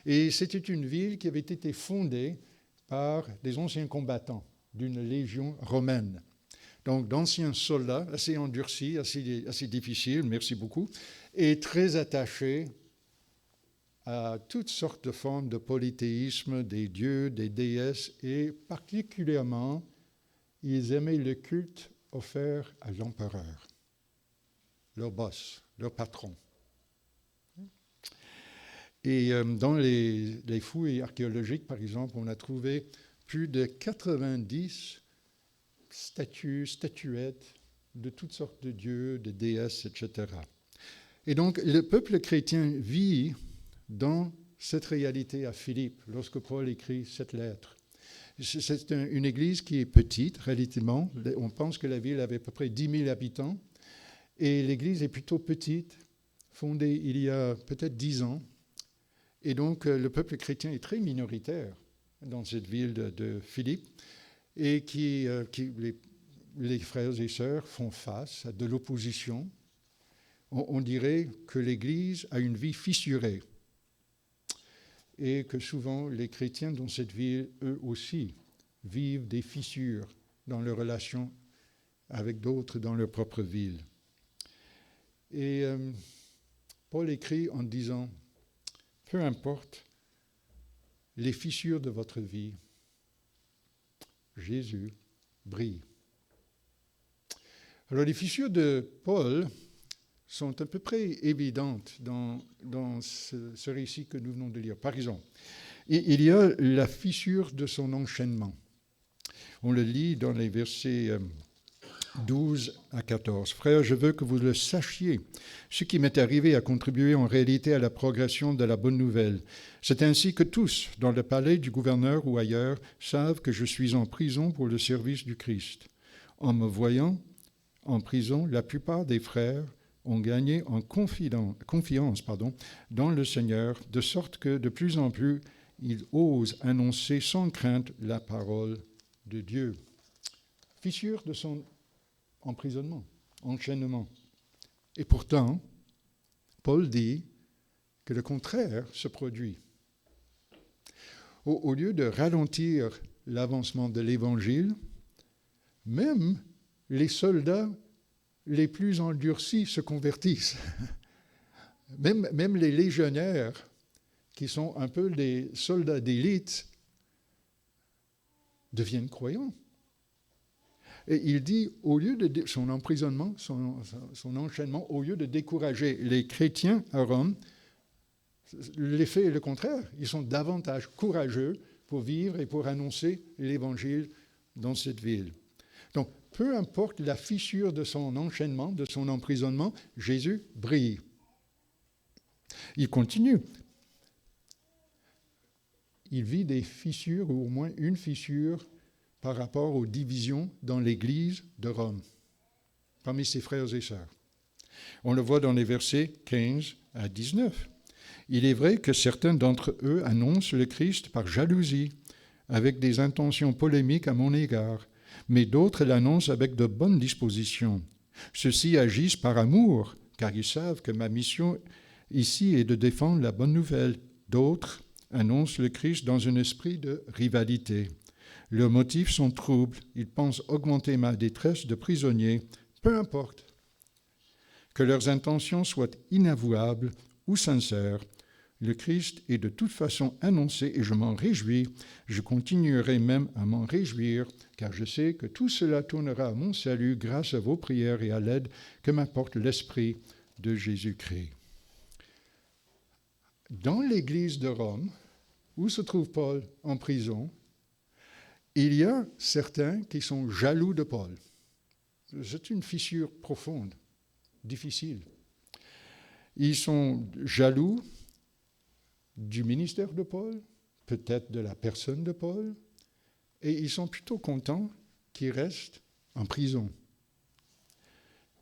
Et c'était une ville qui avait été fondée par des anciens combattants d'une légion romaine. Donc d'anciens soldats, assez endurcis, assez difficiles, merci beaucoup, et très attachés à toutes sortes de formes de polythéisme, des dieux, des déesses, et particulièrement, ils aimaient le culte offert à l'empereur, leur boss, leur patron. Et dans les fouilles archéologiques, par exemple, on a trouvé plus de 90 statues, statuettes de toutes sortes de dieux, de déesses, etc. Et donc, le peuple chrétien vit dans cette réalité à Philippe, lorsque Paul écrit cette lettre. C'est une église qui est petite, relativement. On pense que la ville avait à peu près 10 000 habitants. Et l'église est plutôt petite, fondée il y a peut-être 10 ans. Et donc, le peuple chrétien est très minoritaire dans cette ville de Philippe, et les frères et sœurs font face à de l'opposition. On dirait que l'Église a une vie fissurée, et que souvent les chrétiens dans cette ville, eux aussi, vivent des fissures dans leurs relations avec d'autres dans leur propre ville. Et Paul écrit en disant, peu importe les fissures de votre vie, Jésus brille. Alors les fissures de Paul sont à peu près évidentes dans ce récit que nous venons de lire. Par exemple, il y a la fissure de son enchaînement. On le lit dans les versets 12 à 14. « Frères, je veux que vous le sachiez. Ce qui m'est arrivé a contribué en réalité à la progression de la bonne nouvelle. C'est ainsi que tous, dans le palais du gouverneur ou ailleurs, savent que je suis en prison pour le service du Christ. En me voyant en prison, la plupart des frères ont gagné en confiance dans le Seigneur, de sorte que de plus en plus, ils osent annoncer sans crainte la parole de Dieu. » Fissure de son emprisonnement, enchaînement. Et pourtant, Paul dit que le contraire se produit. Au lieu de ralentir l'avancement de l'Évangile, même les soldats les plus endurcis se convertissent. Même les légionnaires, qui sont un peu des soldats d'élite, deviennent croyants. Et il dit, au lieu de son emprisonnement, son enchaînement, au lieu de décourager les chrétiens à Rome, l'effet est le contraire. Ils sont davantage courageux pour vivre et pour annoncer l'Évangile dans cette ville. Donc, peu importe la fissure de son enchaînement, de son emprisonnement, Jésus brille. Il continue. Il vit des fissures, ou au moins une fissure, par rapport aux divisions dans l'Église de Rome, parmi ses frères et sœurs. On le voit dans les versets 15 à 19. Il est vrai que certains d'entre eux annoncent le Christ par jalousie, avec des intentions polémiques à mon égard, mais d'autres l'annoncent avec de bonnes dispositions. Ceux-ci agissent par amour, car ils savent que ma mission ici est de défendre la bonne nouvelle. D'autres annoncent le Christ dans un esprit de rivalité. Leurs motifs sont troubles. Ils pensent augmenter ma détresse de prisonnier. Peu importe. Que leurs intentions soient inavouables ou sincères, le Christ est de toute façon annoncé et je m'en réjouis. Je continuerai même à m'en réjouir, car je sais que tout cela tournera à mon salut grâce à vos prières et à l'aide que m'apporte l'Esprit de Jésus-Christ. Dans l'Église de Rome, où se trouve Paul en prison, il y a certains qui sont jaloux de Paul. C'est une fissure profonde, difficile. Ils sont jaloux du ministère de Paul, peut-être de la personne de Paul, et ils sont plutôt contents qu'il reste en prison.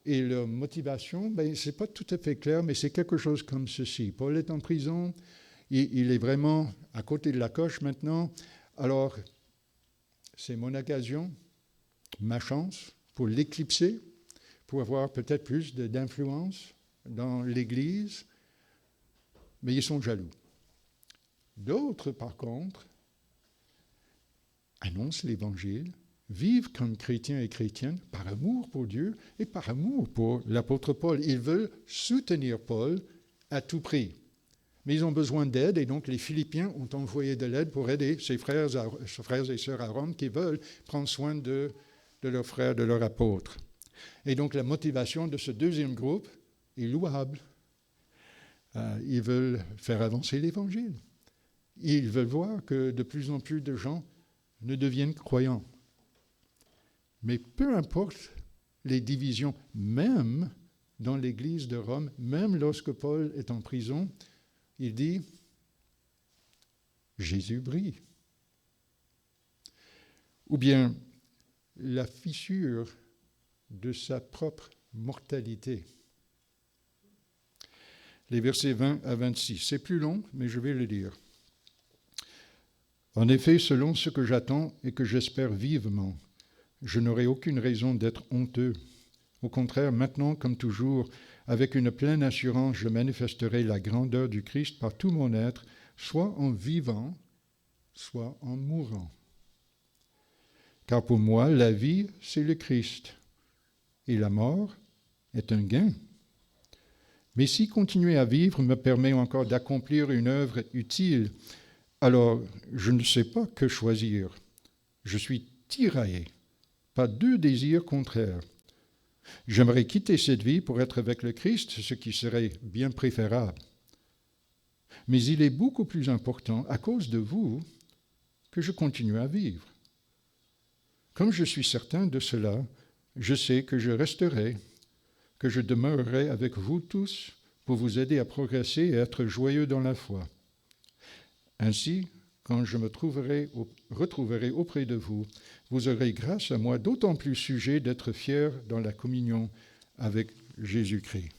Et leur motivation, ce n'est pas tout à fait clair, mais c'est quelque chose comme ceci. Paul est en prison, il est vraiment à côté de la coche maintenant, alors c'est mon occasion, ma chance pour l'éclipser, pour avoir peut-être plus d'influence dans l'Église, mais ils sont jaloux. D'autres, par contre, annoncent l'Évangile, vivent comme chrétiens et chrétiennes par amour pour Dieu et par amour pour l'apôtre Paul. Ils veulent soutenir Paul à tout prix. Mais ils ont besoin d'aide et donc les Philippiens ont envoyé de l'aide pour aider ses frères et sœurs à Rome qui veulent prendre soin de leurs frères, de leurs apôtres. Et donc la motivation de ce deuxième groupe est louable. Ils veulent faire avancer l'Évangile. Ils veulent voir que de plus en plus de gens ne deviennent croyants. Mais peu importe les divisions, même dans l'Église de Rome, même lorsque Paul est en prison, il dit « Jésus brille ». Ou bien la fissure de sa propre mortalité. Les versets 20 à 26. C'est plus long, mais je vais le dire. En effet, selon ce que j'attends et que j'espère vivement, je n'aurai aucune raison d'être honteux. Au contraire, maintenant, comme toujours, avec une pleine assurance, je manifesterai la grandeur du Christ par tout mon être, soit en vivant, soit en mourant. Car pour moi, la vie, c'est le Christ, et la mort est un gain. Mais si continuer à vivre me permet encore d'accomplir une œuvre utile, alors je ne sais pas que choisir. Je suis tiraillé par deux désirs contraires. J'aimerais quitter cette vie pour être avec le Christ, ce qui serait bien préférable. Mais il est beaucoup plus important, à cause de vous, que je continue à vivre. Comme je suis certain de cela, je sais que je resterai, que je demeurerai avec vous tous pour vous aider à progresser et être joyeux dans la foi. Ainsi, quand je me retrouverai auprès de vous, vous aurez grâce à moi d'autant plus sujet d'être fier dans la communion avec Jésus-Christ.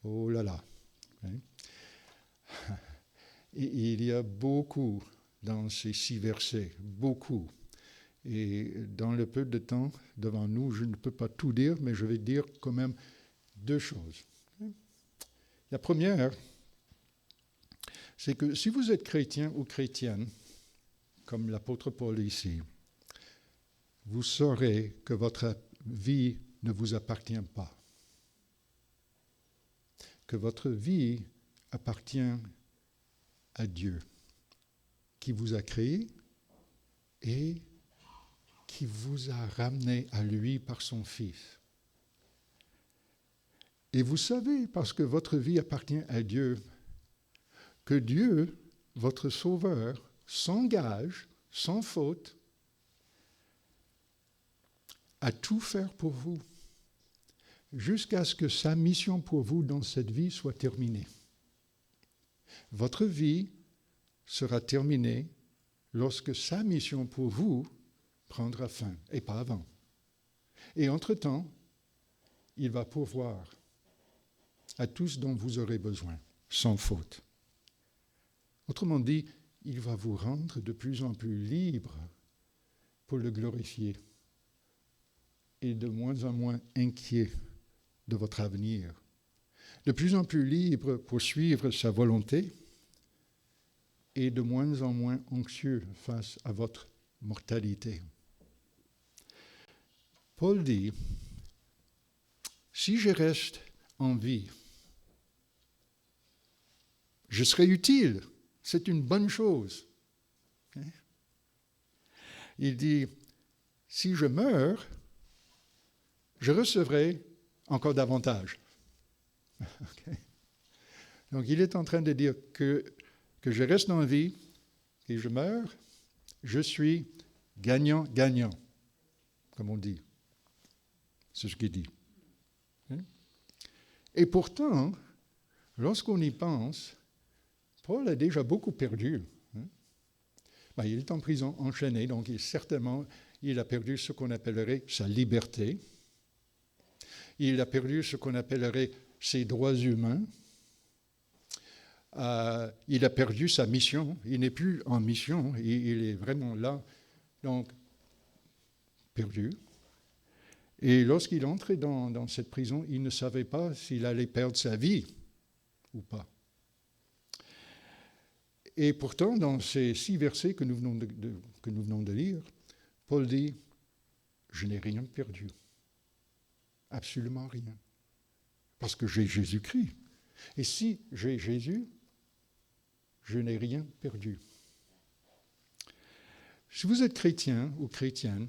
Oh là là. Et il y a beaucoup dans ces 6 versets, beaucoup. Et dans le peu de temps devant nous, je ne peux pas tout dire, mais je vais dire quand même 2 choses. La première, c'est que si vous êtes chrétien ou chrétienne, comme l'apôtre Paul ici, vous saurez que votre vie ne vous appartient pas. Que votre vie appartient à Dieu, qui vous a créé et qui vous a ramené à lui par son Fils. Et vous savez, parce que votre vie appartient à Dieu, que Dieu, votre Sauveur, s'engage, sans faute, à tout faire pour vous, jusqu'à ce que sa mission pour vous dans cette vie soit terminée. Votre vie sera terminée lorsque sa mission pour vous prendra fin, et pas avant. Et entre-temps, il va pourvoir à tout ce dont vous aurez besoin, sans faute. Autrement dit, il va vous rendre de plus en plus libre pour le glorifier et de moins en moins inquiet de votre avenir, de plus en plus libre pour suivre sa volonté et de moins en moins anxieux face à votre mortalité. Paul dit, si je reste en vie, je serai utile, c'est une bonne chose. Il dit, si je meurs, je recevrai encore davantage. Okay. Donc il est en train de dire que je reste en vie et je meurs, je suis gagnant-gagnant, comme on dit. C'est ce qu'il dit. Et pourtant, lorsqu'on y pense, Paul a déjà beaucoup perdu. Il est en prison enchaîné, donc il a perdu ce qu'on appellerait sa liberté. Il a perdu ce qu'on appellerait ses droits humains. Il a perdu sa mission. Il n'est plus en mission. Il est vraiment là. Donc, perdu. Et lorsqu'il entrait dans cette prison, il ne savait pas s'il allait perdre sa vie ou pas. Et pourtant, dans ces 6 versets que nous venons de lire, Paul dit, je n'ai rien perdu. Absolument rien. Parce que j'ai Jésus-Christ. Et si j'ai Jésus, je n'ai rien perdu. Si vous êtes chrétien ou chrétienne,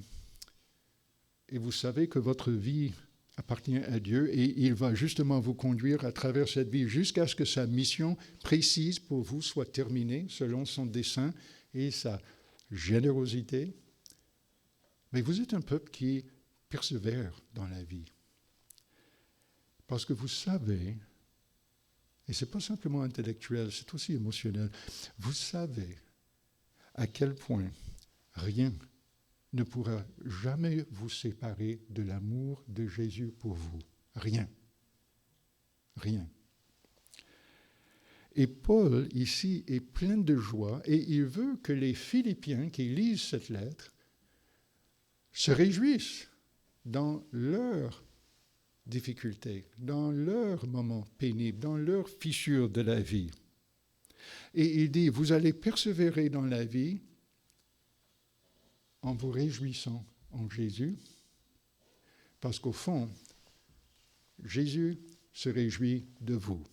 et vous savez que votre vie appartient à Dieu, et il va justement vous conduire à travers cette vie jusqu'à ce que sa mission précise pour vous soit terminée selon son dessein et sa générosité, mais vous êtes un peuple qui persévère dans la vie. Parce que vous savez, et ce n'est pas simplement intellectuel, c'est aussi émotionnel, vous savez à quel point rien ne pourra jamais vous séparer de l'amour de Jésus pour vous. Rien. Rien. Et Paul, ici, est plein de joie et il veut que les Philippiens qui lisent cette lettre se réjouissent dans leurs difficultés, dans leurs moments pénibles, dans leurs fissures de la vie. Et il dit, vous allez persévérer dans la vie en vous réjouissant en Jésus, parce qu'au fond, Jésus se réjouit de vous.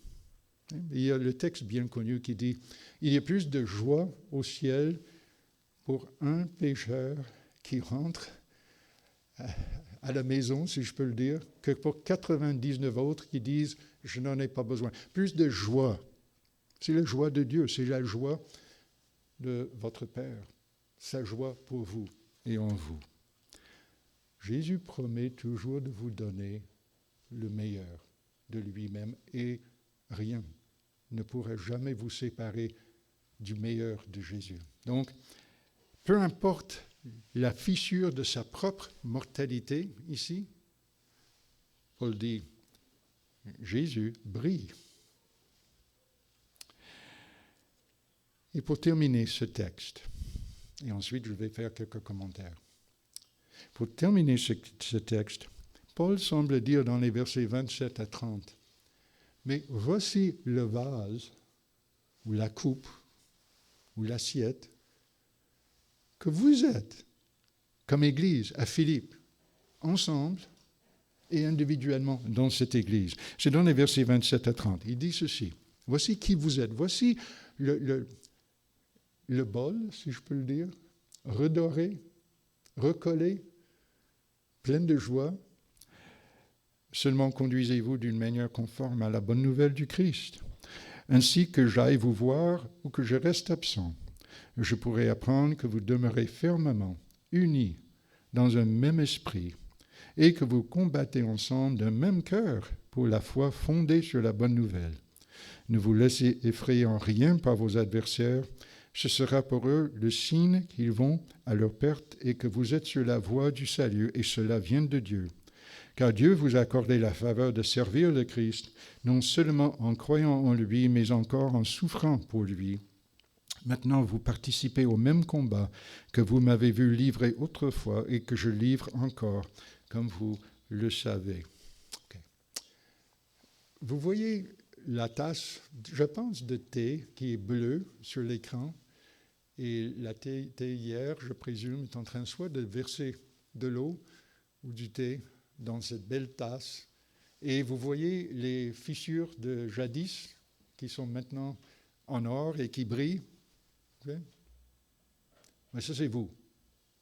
Il y a le texte bien connu qui dit, il y a plus de joie au ciel pour un pécheur qui rentre à la maison, si je peux le dire, que pour 99 autres qui disent, je n'en ai pas besoin. Plus de joie. C'est la joie de Dieu, c'est la joie de votre Père. Sa joie pour vous et en vous. Jésus promet toujours de vous donner le meilleur de lui-même et rien ne pourra jamais vous séparer du meilleur de Jésus. Donc, peu importe la fissure de sa propre mortalité ici, Paul dit, Jésus brille. Et pour terminer ce texte, et ensuite je vais faire quelques commentaires. Pour terminer ce texte, Paul semble dire dans les versets 27 à 30, mais voici le vase, ou la coupe, ou l'assiette, que vous êtes, comme Église, à Philippe, ensemble, et individuellement dans cette Église. C'est dans les versets 27 à 30. Il dit ceci. Voici qui vous êtes. Voici le bol, si je peux le dire, redoré, recollé, plein de joie. Seulement conduisez-vous d'une manière conforme à la bonne nouvelle du Christ, ainsi que j'aille vous voir ou que je reste absent. Je pourrai apprendre que vous demeurez fermement unis dans un même esprit et que vous combattez ensemble d'un même cœur pour la foi fondée sur la bonne nouvelle. Ne vous laissez effrayer en rien par vos adversaires. Ce sera pour eux le signe qu'ils vont à leur perte et que vous êtes sur la voie du salut, et cela vient de Dieu. Car Dieu vous a accordé la faveur de servir le Christ, non seulement en croyant en lui, mais encore en souffrant pour lui. Maintenant, vous participez au même combat que vous m'avez vu livrer autrefois et que je livre encore, comme vous le savez. Okay. Vous voyez la tasse, je pense, de thé qui est bleue sur l'écran. Et la théière, je présume, est en train soit de verser de l'eau ou du thé dans cette belle tasse. Et vous voyez les fissures de jadis qui sont maintenant en or et qui brillent. Okay? Mais ça, c'est vous.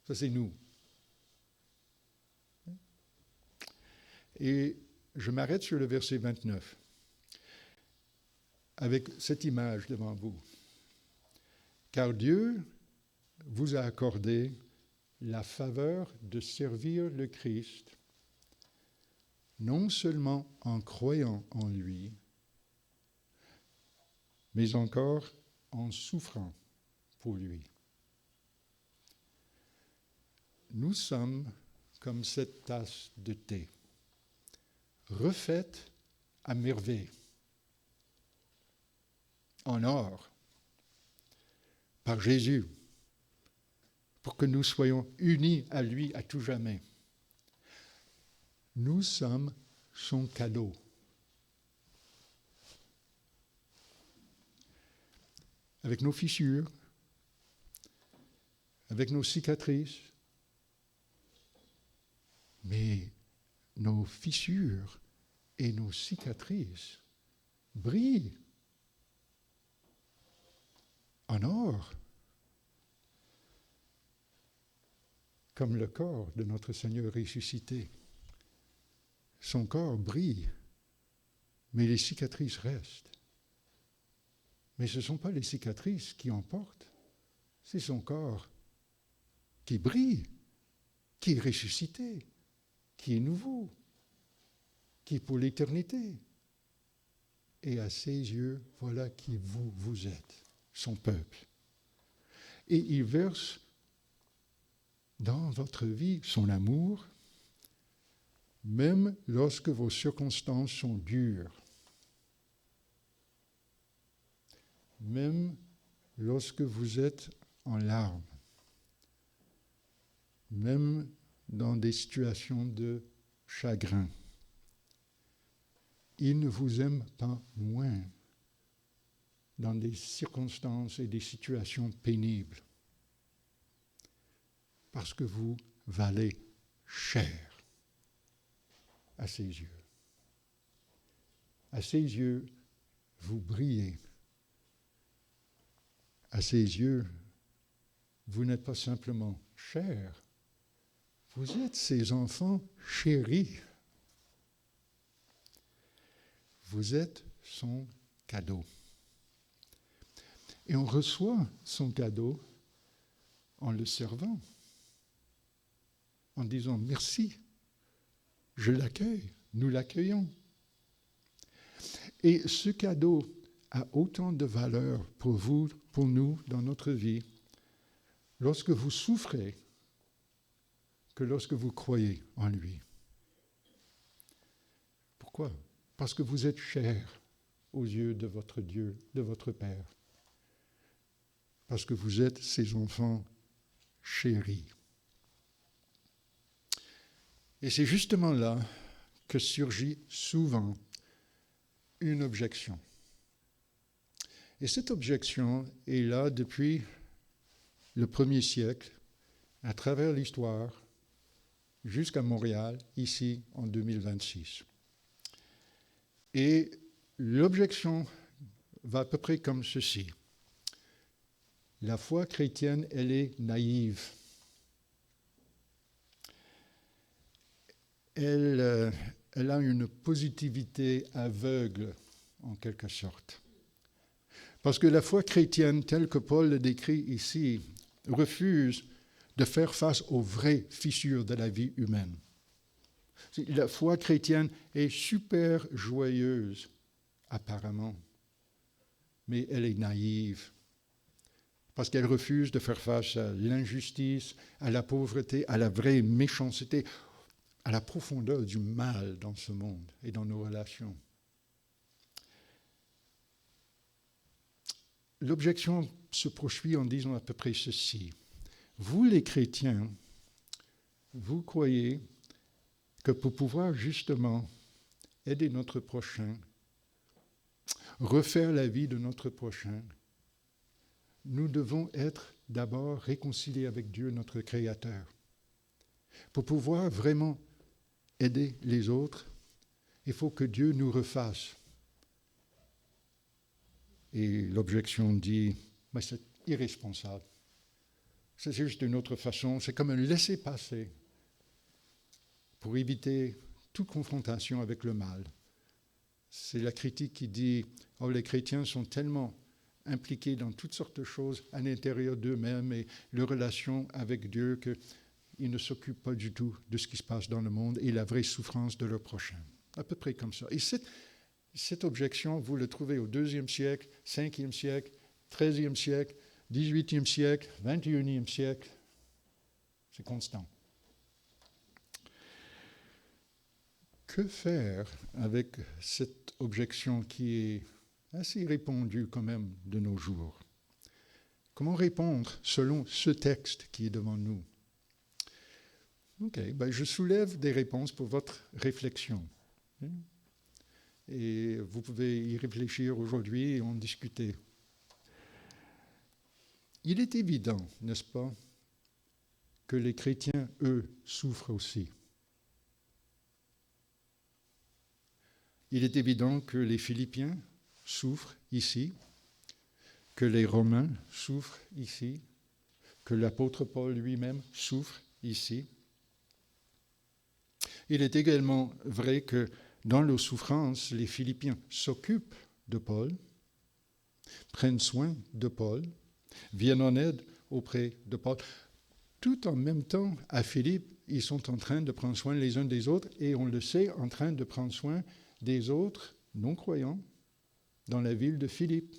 Ça, c'est nous. Et je m'arrête sur le verset 29, avec cette image devant vous. Car Dieu vous a accordé la faveur de servir le Christ, non seulement en croyant en lui, mais encore en souffrant pour lui. Nous sommes comme cette tasse de thé, refaite à merveille, en or, par Jésus, pour que nous soyons unis à lui à tout jamais. Nous sommes son cadeau. Avec nos fissures, avec nos cicatrices, mais nos fissures et nos cicatrices brillent en or, comme le corps de notre Seigneur ressuscité. Son corps brille, mais les cicatrices restent. Mais ce ne sont pas les cicatrices qui emportent, c'est son corps qui brille, qui est ressuscité, qui est nouveau, qui est pour l'éternité. Et à ses yeux, voilà qui vous êtes, son peuple. Et il verse dans votre vie son amour, même lorsque vos circonstances sont dures, même lorsque vous êtes en larmes, même dans des situations de chagrin. Il ne vous aime pas moins dans des circonstances et des situations pénibles, parce que vous valez cher à ses yeux. À ses yeux, vous brillez. À ses yeux, vous n'êtes pas simplement cher, vous êtes ses enfants chéris. Vous êtes son cadeau. Et on reçoit son cadeau en le servant, en disant merci, je l'accueille, nous l'accueillons. Et ce cadeau a autant de valeur pour vous, pour nous, dans notre vie, lorsque vous souffrez, que lorsque vous croyez en lui. Pourquoi? Parce que vous êtes cher aux yeux de votre Dieu, de votre Père. Parce que vous êtes ses enfants chéris. Et c'est justement là que surgit souvent une objection. Et cette objection est là depuis le 1er siècle, à travers l'histoire, jusqu'à Montréal, ici, en 2026. Et l'objection va à peu près comme ceci. La foi chrétienne, elle est naïve. Elle a une positivité aveugle, en quelque sorte. Parce que la foi chrétienne, telle que Paul le décrit ici, refuse de faire face aux vraies fissures de la vie humaine. La foi chrétienne est super joyeuse, apparemment, mais elle est naïve, parce qu'elle refuse de faire face à l'injustice, à la pauvreté, à la vraie méchanceté, à la profondeur du mal dans ce monde et dans nos relations. L'objection se poursuit en disant à peu près ceci. Vous, les chrétiens, vous croyez que pour pouvoir justement aider notre prochain, refaire la vie de notre prochain, nous devons être d'abord réconciliés avec Dieu, notre Créateur. Pour pouvoir vraiment aider les autres, il faut que Dieu nous refasse. Et l'objection dit, mais c'est irresponsable. C'est juste une autre façon, c'est comme un laisser-passer pour éviter toute confrontation avec le mal. C'est la critique qui dit, oh, les chrétiens sont tellement impliqués dans toutes sortes de choses à l'intérieur d'eux-mêmes et leur relation avec Dieu qu'ils ne s'occupent pas du tout de ce qui se passe dans le monde et la vraie souffrance de leur prochain. À peu près comme ça. Et cette objection, vous le trouvez au IIe siècle, 5e siècle, 13e siècle, 18e siècle, 21e siècle. C'est constant. Que faire avec cette objection qui est assez répandue quand même de nos jours? Comment répondre selon ce texte qui est devant nous? Ok, je soulève des réponses pour votre réflexion. Et vous pouvez y réfléchir aujourd'hui et en discuter. Il est évident, n'est-ce pas, que les chrétiens, eux, souffrent aussi. Il est évident que les Philippiens souffrent ici, que les Romains souffrent ici, que l'apôtre Paul lui-même souffre ici. Il est également vrai que dans leurs souffrances, les Philippiens s'occupent de Paul, prennent soin de Paul, viennent en aide auprès de Paul. Tout en même temps, à Philippe, ils sont en train de prendre soin les uns des autres et on le sait, en train de prendre soin des autres non-croyants dans la ville de Philippe.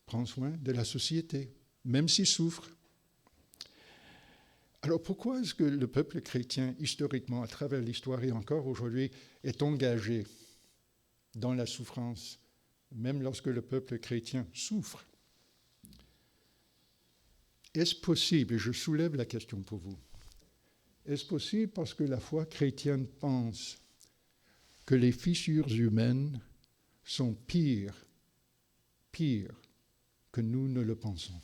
Prendre soin de la société, même s'ils souffrent. Alors pourquoi est-ce que le peuple chrétien, historiquement, à travers l'histoire et encore aujourd'hui, est engagé dans la souffrance, même lorsque le peuple chrétien souffre? Est-ce possible, et je soulève la question pour vous, est-ce possible parce que la foi chrétienne pense que les fissures humaines sont pires que nous ne le pensons?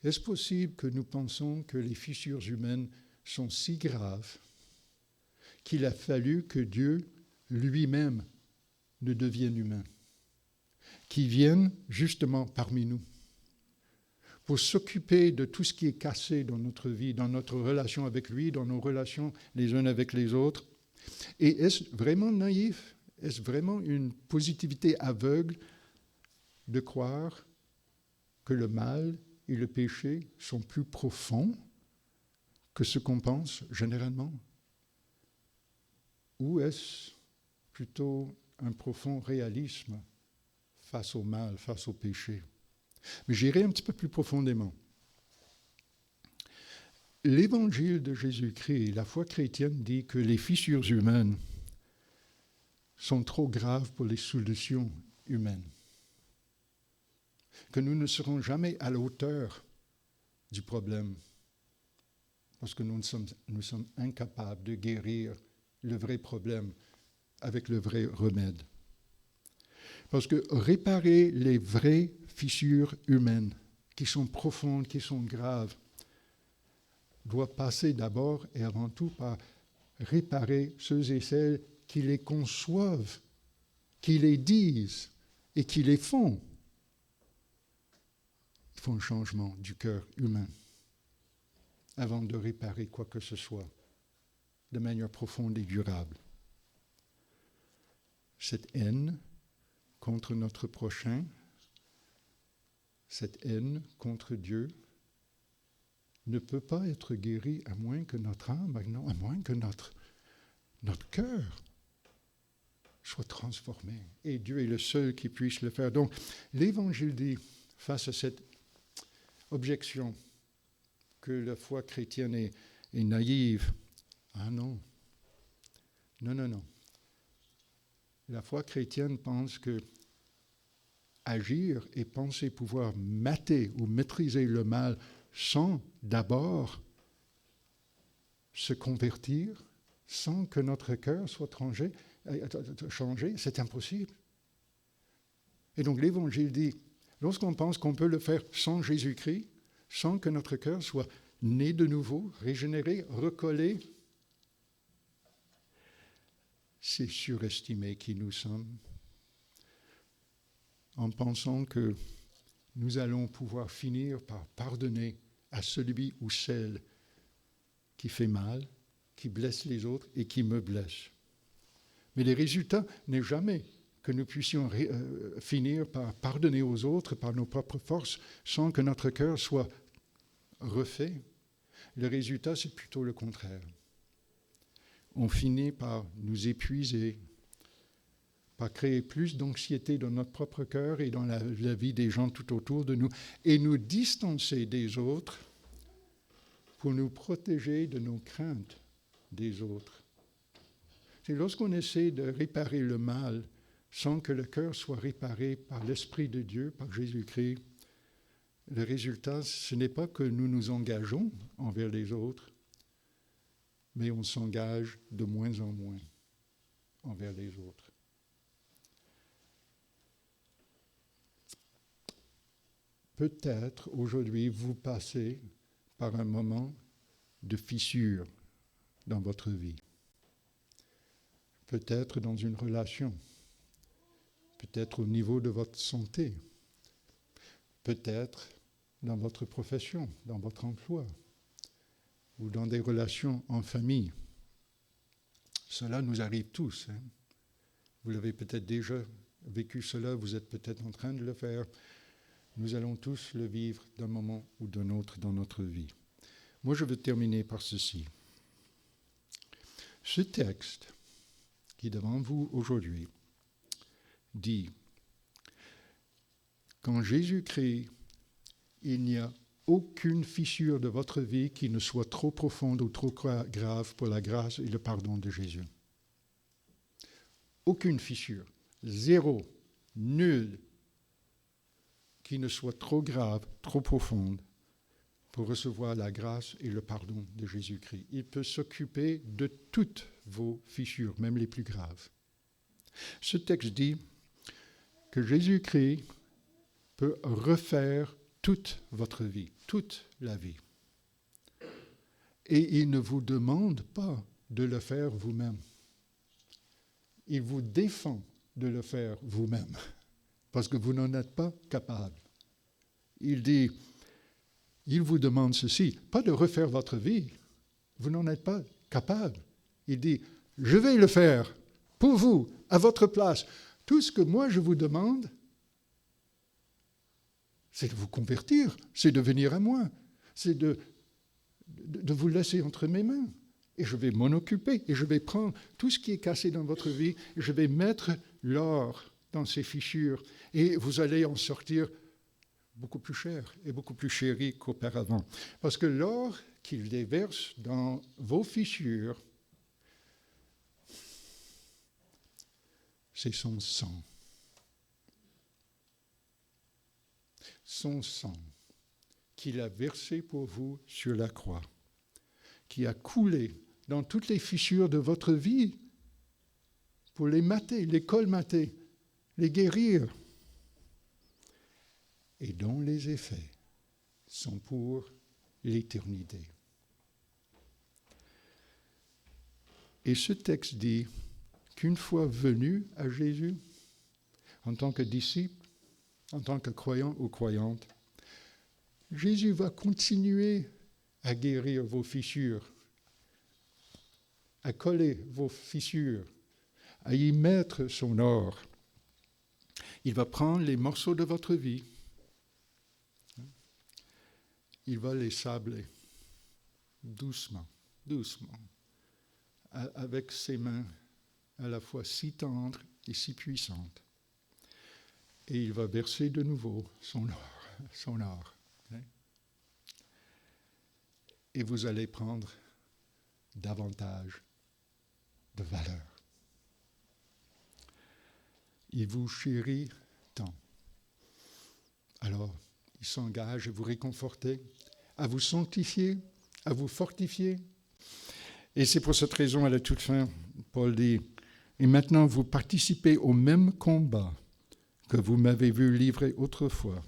Est-ce possible que nous pensons que les fissures humaines sont si graves qu'il a fallu que Dieu lui-même ne devienne humain, qu'il vienne justement parmi nous pour s'occuper de tout ce qui est cassé dans notre vie, dans notre relation avec lui, dans nos relations les uns avec les autres? Et est-ce vraiment naïf? Est-ce vraiment une positivité aveugle de croire que le mal et le péché sont plus profonds que ce qu'on pense généralement? Ou est-ce plutôt un profond réalisme face au mal, face au péché? Mais j'irai un petit peu plus profondément. L'évangile de Jésus-Christ, la foi chrétienne dit que les fissures humaines sont trop graves pour les solutions humaines. Que nous ne serons jamais à la hauteur du problème parce que nous sommes incapables de guérir le vrai problème avec le vrai remède. Parce que réparer les vraies fissures humaines, qui sont profondes, qui sont graves, doit passer d'abord et avant tout par réparer ceux et celles qui les conçoivent, qui les disent et qui les font. Il faut un changement du cœur humain avant de réparer quoi que ce soit de manière profonde et durable. Cette haine contre notre prochain, cette haine contre Dieu, ne peut pas être guérie à moins que notre âme, non, à moins que notre cœur soit transformé. Et Dieu est le seul qui puisse le faire. Donc, l'Évangile dit, face à cette objection, que la foi chrétienne est naïve. Ah non. Non. La foi chrétienne pense que agir et penser pouvoir mater ou maîtriser le mal sans d'abord se convertir, sans que notre cœur soit changé, c'est impossible. Et donc l'Évangile dit, lorsqu'on pense qu'on peut le faire sans Jésus-Christ, sans que notre cœur soit né de nouveau, régénéré, recollé, c'est surestimer qui nous sommes, en pensant que nous allons pouvoir finir par pardonner à celui ou celle qui fait mal, qui blesse les autres et qui me blesse. Mais le résultat n'est jamais que nous puissions finir par pardonner aux autres par nos propres forces sans que notre cœur soit refait. Le résultat, c'est plutôt le contraire. On finit par nous épuiser, par créer plus d'anxiété dans notre propre cœur et dans la vie des gens tout autour de nous, et nous distancer des autres pour nous protéger de nos craintes des autres. C'est lorsqu'on essaie de réparer le mal sans que le cœur soit réparé par l'Esprit de Dieu, par Jésus-Christ, le résultat, ce n'est pas que nous nous engageons envers les autres, mais on s'engage de moins en moins envers les autres. Peut-être aujourd'hui vous passez par un moment de fissure dans votre vie. Peut-être dans une relation, peut-être au niveau de votre santé, peut-être dans votre profession, dans votre emploi, ou dans des relations en famille. Cela nous arrive tous. Vous l'avez peut-être déjà vécu cela, vous êtes peut-être en train de le faire. Nous allons tous le vivre d'un moment ou d'un autre dans notre vie. Moi, je veux terminer par ceci. Ce texte qui est devant vous aujourd'hui dit qu'en Jésus-Christ, il n'y a aucune fissure de votre vie qui ne soit trop profonde ou trop grave pour la grâce et le pardon de Jésus. Aucune fissure, zéro, nulle, qui ne soit trop grave, trop profonde pour recevoir la grâce et le pardon de Jésus-Christ. Il peut s'occuper de toutes vos fissures, même les plus graves. Ce texte dit que Jésus-Christ peut refaire toute votre vie, toute la vie. Et il ne vous demande pas de le faire vous-même. Il vous défend de le faire vous-même, parce que vous n'en êtes pas capable. Il dit, il vous demande ceci, pas de refaire votre vie, vous n'en êtes pas capable. Il dit, je vais le faire pour vous, à votre place. Tout ce que moi je vous demande, c'est de vous convertir, c'est de venir à moi, c'est de vous laisser entre mes mains. Et je vais m'en occuper, et je vais prendre tout ce qui est cassé dans votre vie, et je vais mettre l'or dans ces fissures, et vous allez en sortir beaucoup plus cher et beaucoup plus chéri qu'auparavant. Parce que l'or qu'il déverse dans vos fissures, c'est son sang. Son sang qu'il a versé pour vous sur la croix, qui a coulé dans toutes les fissures de votre vie pour les mater, les colmater, les guérir, et dont les effets sont pour l'éternité. Et ce texte dit qu'une fois venu à Jésus, en tant que disciple, en tant que croyant ou croyante, Jésus va continuer à guérir vos fissures, à coller vos fissures, à y mettre son or. Il va prendre les morceaux de votre vie, il va les sabler doucement, doucement, avec ses mains à la fois si tendres et si puissantes. Et il va verser de nouveau son or. Et vous allez prendre davantage de valeur. Il vous chérit tant. Alors, il s'engage à vous réconforter, à vous sanctifier, à vous fortifier. Et c'est pour cette raison, à la toute fin, Paul dit, « Et maintenant, vous participez au même combat que vous m'avez vu livrer autrefois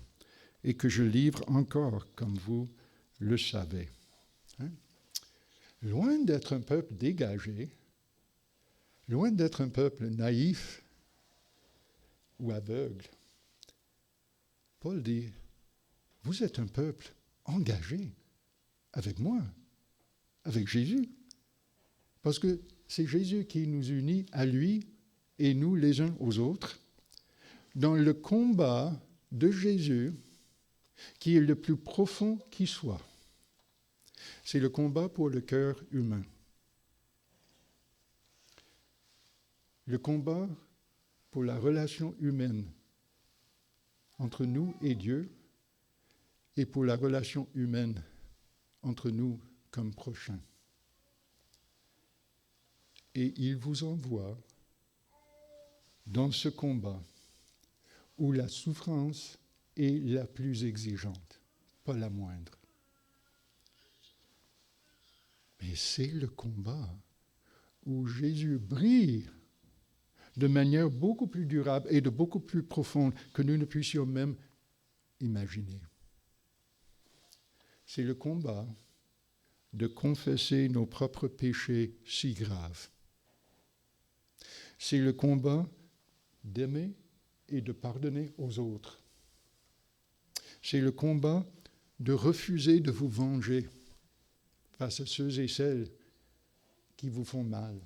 et que je livre encore, comme vous le savez. » Loin d'être un peuple dégagé, loin d'être un peuple naïf ou aveugle, Paul dit, vous êtes un peuple engagé avec moi, avec Jésus. Parce que c'est Jésus qui nous unit à lui et nous les uns aux autres dans le combat de Jésus qui est le plus profond qui soit. C'est le combat pour le cœur humain. Le combat pour la relation humaine entre nous et Dieu et pour la relation humaine entre nous comme prochains. Et il vous envoie dans ce combat où la souffrance est la plus exigeante, pas la moindre. Mais c'est le combat où Jésus brille de manière beaucoup plus durable et de beaucoup plus profonde que nous ne puissions même imaginer. C'est le combat de confesser nos propres péchés si graves. C'est le combat d'aimer et de pardonner aux autres. C'est le combat de refuser de vous venger face à ceux et celles qui vous font mal.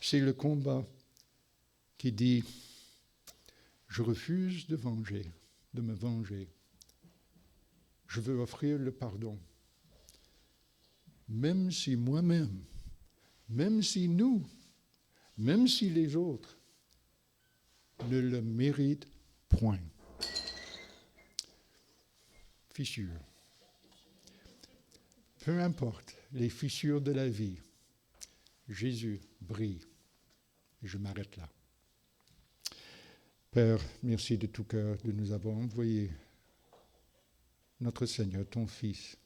C'est le combat qui dit « Je refuse de me venger. Je veux offrir le pardon. Même si moi-même, même si nous, même si les autres ne le méritent point. » Fissures. Peu importe les fissures de la vie, Jésus brille. Et je m'arrête là. Père, merci de tout cœur de nous avoir envoyé notre Seigneur, ton Fils.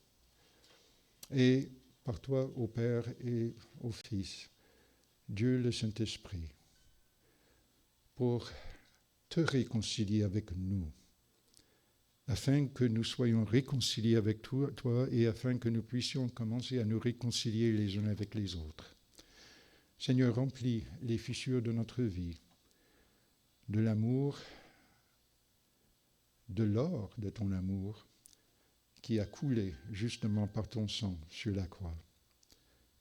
Et par toi, au Père et au Fils, Dieu le Saint-Esprit, pour te réconcilier avec nous, afin que nous soyons réconciliés avec toi et afin que nous puissions commencer à nous réconcilier les uns avec les autres. Seigneur, remplis les fissures de notre vie, de l'amour, de l'or de ton amour, qui a coulé justement par ton sang sur la croix,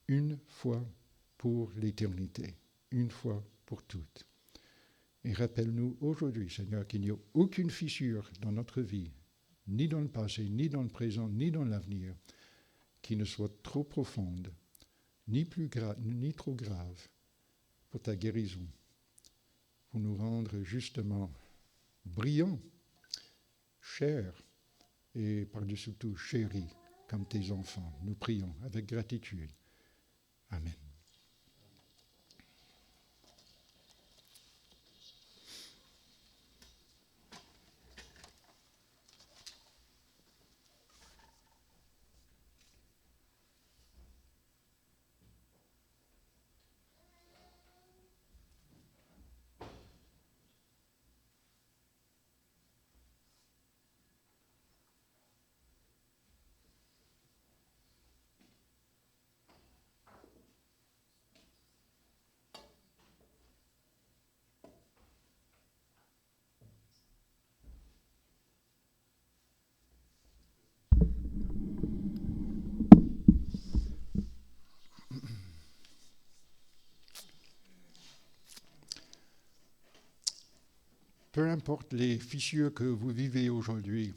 une fois pour l'éternité, une fois pour toutes. Et rappelle-nous aujourd'hui, Seigneur, qu'il n'y a aucune fissure dans notre vie, ni dans le passé, ni dans le présent, ni dans l'avenir, qui ne soit trop profonde, ni trop grave pour ta guérison, pour nous rendre justement brillants, chers et par-dessus tout chéris comme tes enfants. Nous prions avec gratitude. Amen. peu importe les fissures que vous vivez aujourd'hui,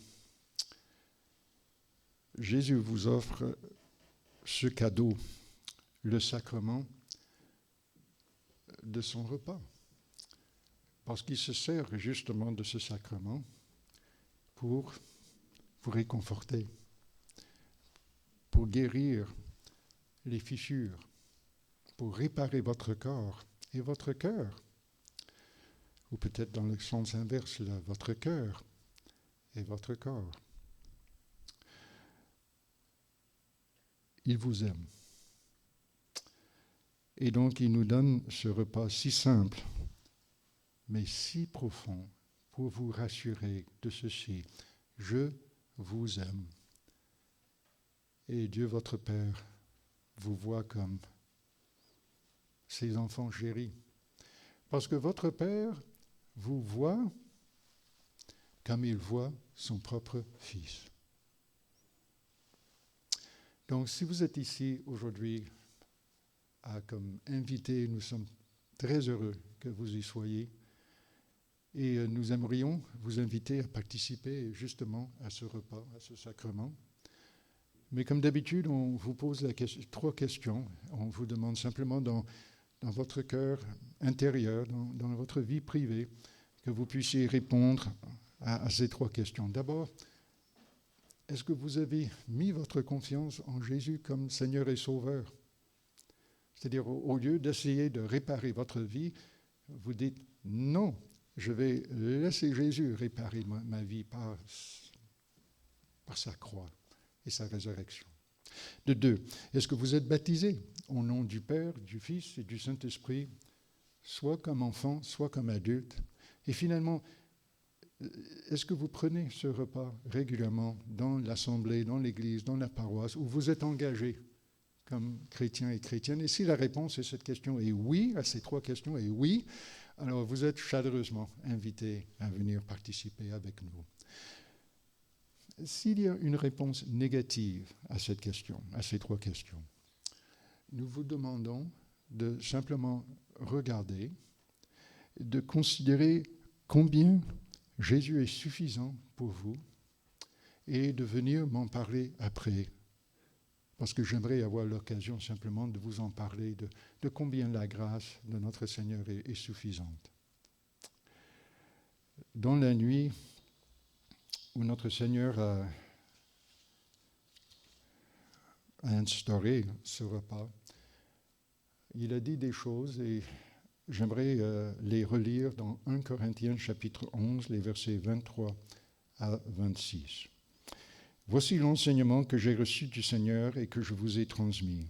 Jésus vous offre ce cadeau, le sacrement de son repas. Parce qu'il se sert justement de ce sacrement pour vous réconforter, pour guérir les fissures, pour réparer votre corps et votre cœur. Ou peut-être dans le sens inverse, là, votre cœur et votre corps. Il vous aime. Et donc, il nous donne ce repas si simple, mais si profond, pour vous rassurer de ceci. Je vous aime. Et Dieu, votre Père, vous voit comme ses enfants chéris. Parce que votre Père vous voit comme il voit son propre Fils. Donc, si vous êtes ici aujourd'hui comme invité, nous sommes très heureux que vous y soyez. Et nous aimerions vous inviter à participer justement à ce repas, à ce sacrement. Mais comme d'habitude, on vous pose 3 questions. On vous demande simplement dans votre cœur intérieur, dans votre vie privée, que vous puissiez répondre à ces 3 questions. D'abord, est-ce que vous avez mis votre confiance en Jésus comme Seigneur et Sauveur? C'est-à-dire, au lieu d'essayer de réparer votre vie, vous dites non. Je vais laisser Jésus réparer ma vie par sa croix et sa résurrection. De 2, est-ce que vous êtes baptisé au nom du Père, du Fils et du Saint-Esprit, soit comme enfant, soit comme adulte? Et finalement, est-ce que vous prenez ce repas régulièrement dans l'assemblée, dans l'église, dans la paroisse, où vous êtes engagé comme chrétien et chrétienne? Et si la réponse à cette question est oui, à ces 3 questions est oui, alors vous êtes chaleureusement invités à venir participer avec nous. S'il y a une réponse négative à cette question, à ces 3 questions, nous vous demandons de simplement regarder, de considérer combien Jésus est suffisant pour vous et de venir m'en parler après. Parce que j'aimerais avoir l'occasion simplement de vous en parler, de combien la grâce de notre Seigneur est suffisante. Dans la nuit où notre Seigneur a instauré ce repas, il a dit des choses et j'aimerais les relire dans 1 Corinthiens chapitre 11, les versets 23 à 26. Voici l'enseignement que j'ai reçu du Seigneur et que je vous ai transmis.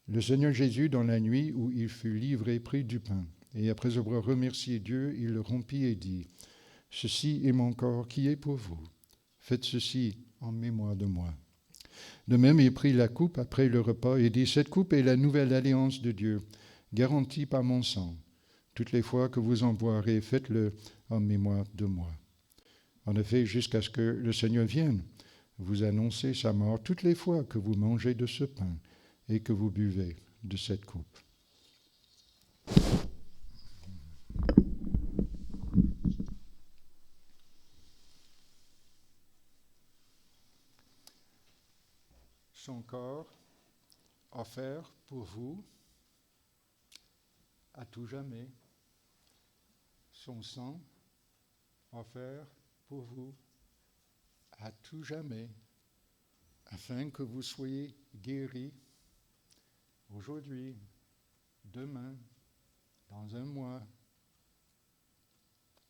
Le Seigneur Jésus, dans la nuit où il fut livré, prit du pain, et après avoir remercié Dieu, il le rompit et dit, « Ceci est mon corps qui est pour vous. Faites ceci en mémoire de moi. » De même, il prit la coupe après le repas et dit, « Cette coupe est la nouvelle alliance de Dieu, garantie par mon sang. Toutes les fois que vous en boirez, faites-le en mémoire de moi. » En effet, jusqu'à ce que le Seigneur vienne, vous annoncez sa mort toutes les fois que vous mangez de ce pain et que vous buvez de cette coupe. Son corps offert pour vous à tout jamais. Son sang offert pour vous à tout jamais, afin que vous soyez guéris aujourd'hui, demain, dans un mois,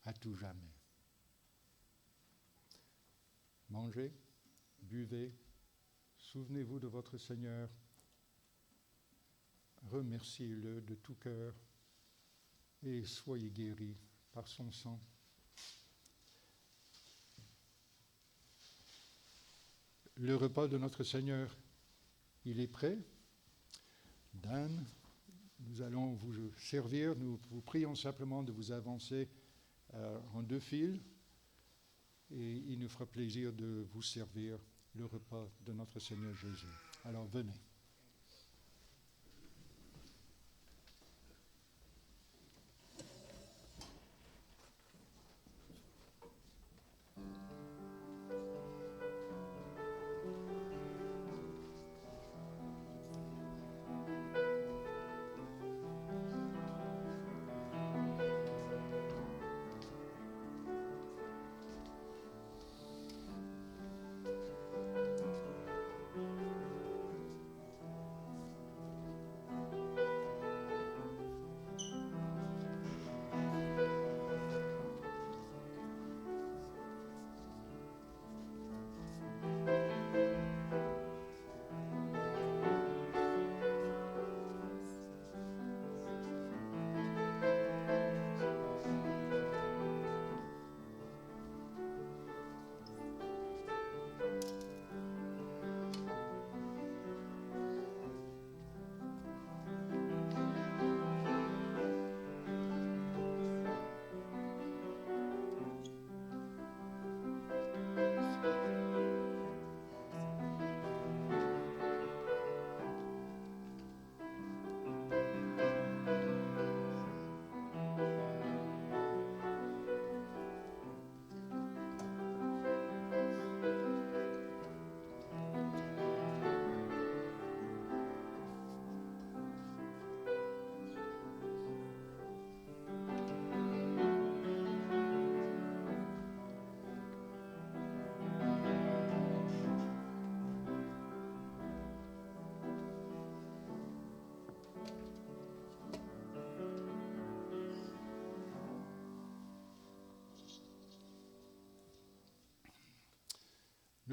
à tout jamais. Mangez, buvez, souvenez-vous de votre Seigneur, remerciez-le de tout cœur et soyez guéris par son sang. Le repas de notre Seigneur, il est prêt. Dan, nous allons vous servir. Nous vous prions simplement de vous avancer en 2 files et il nous fera plaisir de vous servir le repas de notre Seigneur Jésus. Alors venez.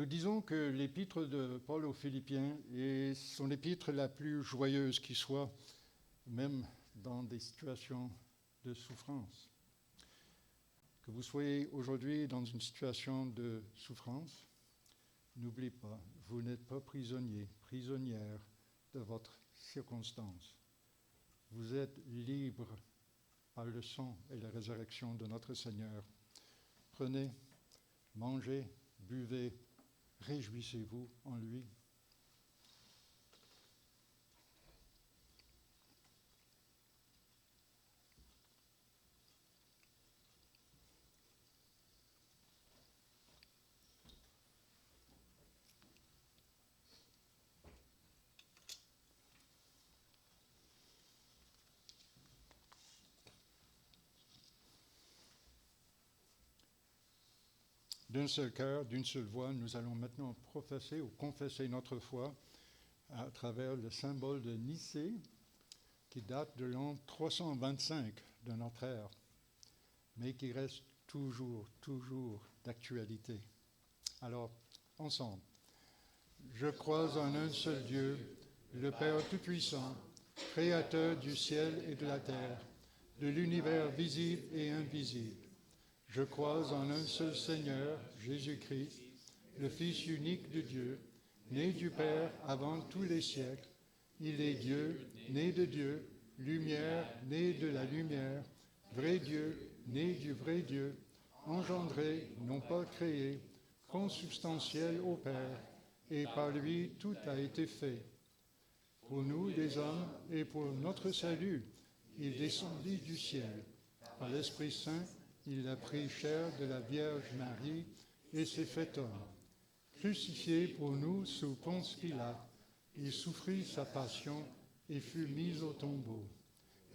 Nous disons que l'épître de Paul aux Philippiens est son épître la plus joyeuse qui soit, même dans des situations de souffrance. Que vous soyez aujourd'hui dans une situation de souffrance, n'oubliez pas, vous n'êtes pas prisonnier, prisonnière de votre circonstance. Vous êtes libre par le sang et la résurrection de notre Seigneur. Prenez, mangez, buvez, réjouissez-vous en lui. D'un seul cœur, d'une seule voix, nous allons maintenant professer ou confesser notre foi à travers le symbole de Nicée qui date de l'an 325 de notre ère, mais qui reste toujours d'actualité. Alors, ensemble, je crois en un seul Dieu, le Père Tout-Puissant, Créateur du ciel et de la terre, de l'univers visible et invisible. Je crois en un seul Seigneur, Jésus-Christ, le Fils unique de Dieu, né du Père avant tous les siècles. Il est Dieu, né de Dieu, lumière, né de la lumière, vrai Dieu, né du vrai Dieu, engendré, non pas créé, consubstantiel au Père, et par lui tout a été fait. Pour nous, les hommes, et pour notre salut, il descendit du ciel. Par l'Esprit Saint, il a pris chair de la Vierge Marie et s'est fait homme. Crucifié pour nous sous Ponce Pilate, il souffrit sa passion et fut mis au tombeau.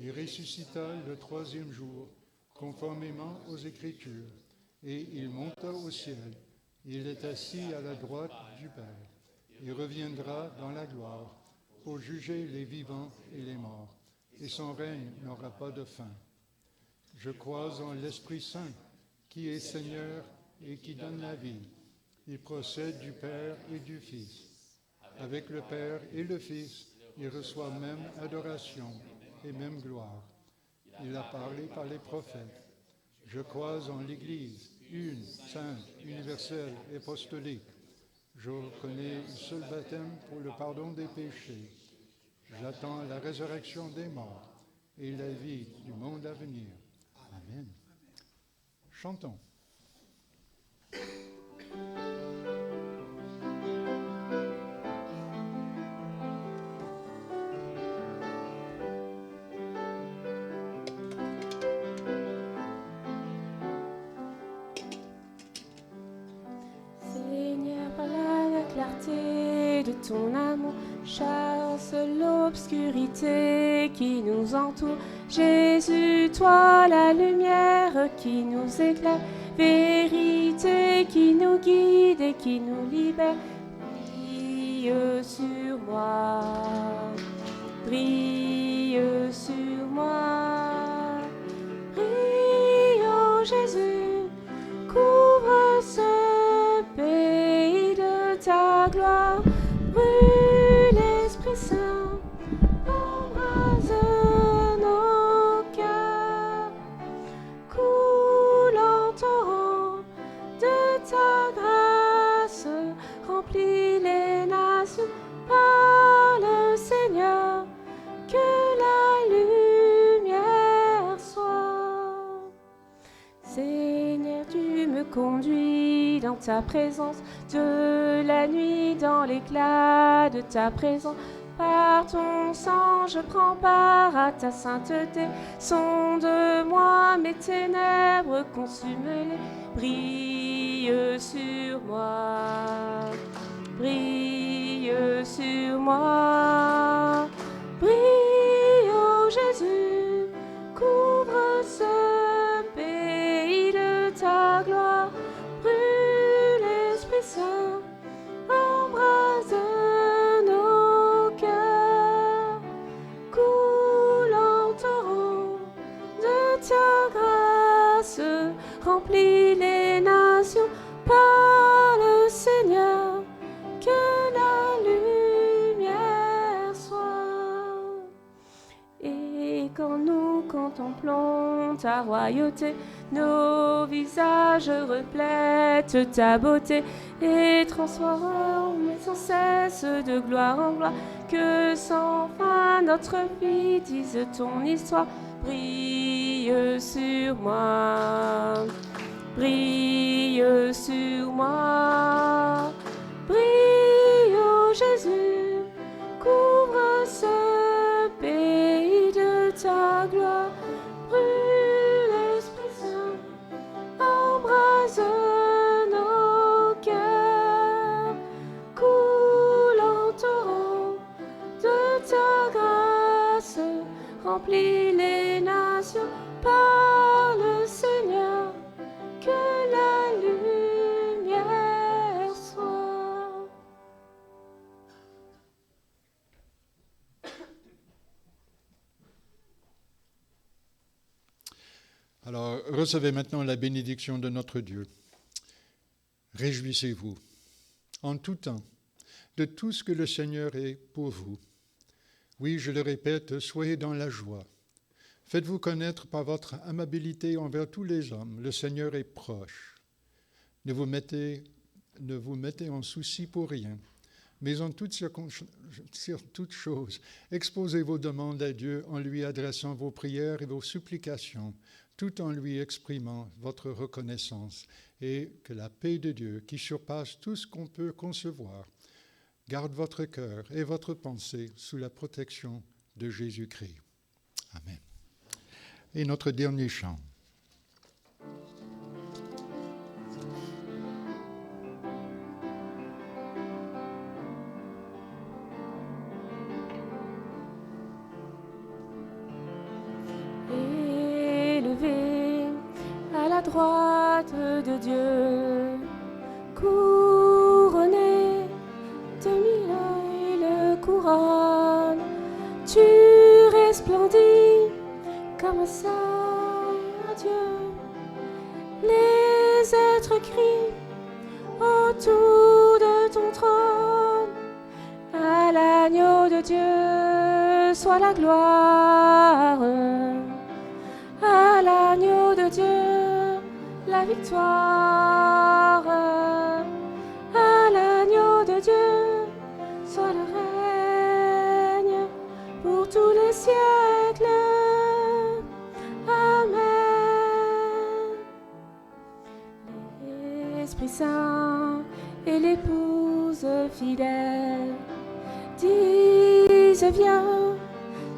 Il ressuscita le troisième jour, conformément aux Écritures, et il monta au ciel. Il est assis à la droite du Père. Il reviendra dans la gloire pour juger les vivants et les morts, et son règne n'aura pas de fin. Je crois en l'Esprit Saint, qui est Seigneur et qui donne la vie. Il procède du Père et du Fils. Avec le Père et le Fils, il reçoit même adoration et même gloire. Il a parlé par les prophètes. Je crois en l'Église, une, sainte, universelle et apostolique. Je reconnais le seul baptême pour le pardon des péchés. J'attends la résurrection des morts et la vie du monde à venir. Amen. Chantons. Seigneur, par la clarté de ton amour, chasse l'obscurité qui nous entoure. Jésus, toi la lumière qui nous éclaire, vérité qui nous guide et qui nous libère. Brille sur moi, brille sur moi. Brille, ô Jésus, couvre ce pays de ta gloire. Brûle, Esprit Saint, embrase nos cœurs. Coule en torrent de ta grâce, remplis les nations. Parle, Seigneur, que la lumière soit. Seigneur, tu me conduis dans ta présence, de la nuit dans l'éclat de ta présence. Par ton sang, je prends part à ta sainteté. Sonde-moi mes ténèbres, consume-les. Brille sur moi, brille sur moi. Brille, ô Jésus, couvre ce pays de ta gloire. Brûle, Esprit Saint, embrase nos cœurs. Coule en torrent de ta grâce, remplis les nations. Parle, Seigneur, contemplons ta royauté, nos visages reflètent ta beauté et transforment sans cesse de gloire en gloire. Que sans fin notre vie dise ton histoire. Brille sur moi, brille sur moi, brille, ô Jésus, couvre ce pays de ta gloire. Brûle, Esprit Saint, embrase nos cœurs, coule en torrent de ta grâce, remplis les nations, parle Seigneur, que la lumière soit. Alors, recevez maintenant la bénédiction de notre Dieu. Réjouissez-vous en tout temps de tout ce que le Seigneur est pour vous. Oui, je le répète, soyez dans la joie. Faites-vous connaître par votre amabilité envers tous les hommes. Le Seigneur est proche. Ne vous mettez en souci pour rien, mais en toutes choses, exposez vos demandes à Dieu en lui adressant vos prières et vos supplications, tout en lui exprimant votre reconnaissance, et que la paix de Dieu, qui surpasse tout ce qu'on peut concevoir, garde votre cœur et votre pensée sous la protection de Jésus-Christ. Amen. Et notre dernier chant. Élevé à la droite de Dieu, couronné de mille couronnes, tu resplendis comme ça, Dieu. Les êtres crient autour de ton trône. À l'agneau de Dieu soit la gloire. À l'agneau de Dieu la victoire. À l'agneau de Dieu soit le règne pour tous les siècles. L'Esprit Saint et l'épouse fidèle disent viens,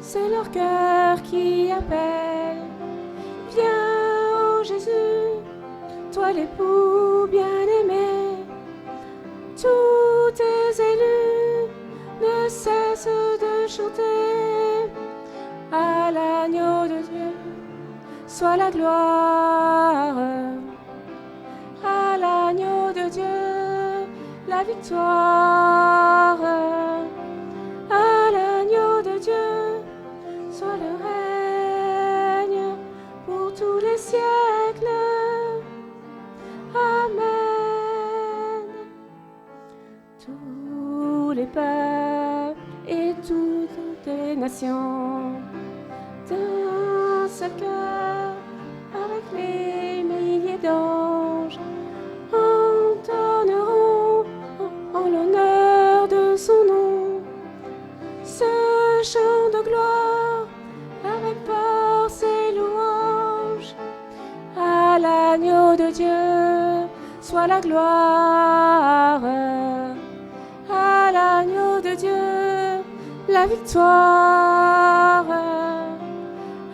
c'est leur cœur qui appelle. Viens, ô Jésus, toi l'époux bien-aimé, tous tes élus ne cessent de chanter. À l'agneau de Dieu soit la gloire. À l'agneau de Dieu la victoire. À l'agneau de Dieu soit le règne pour tous les siècles. Amen. Tous les peuples et toutes les nations d'un seul cœur avec les milliers d'anges entonneront en l'honneur de son nom ce chant de gloire avec force et louange. À l'agneau de Dieu soit la gloire. À l'agneau de Dieu la victoire.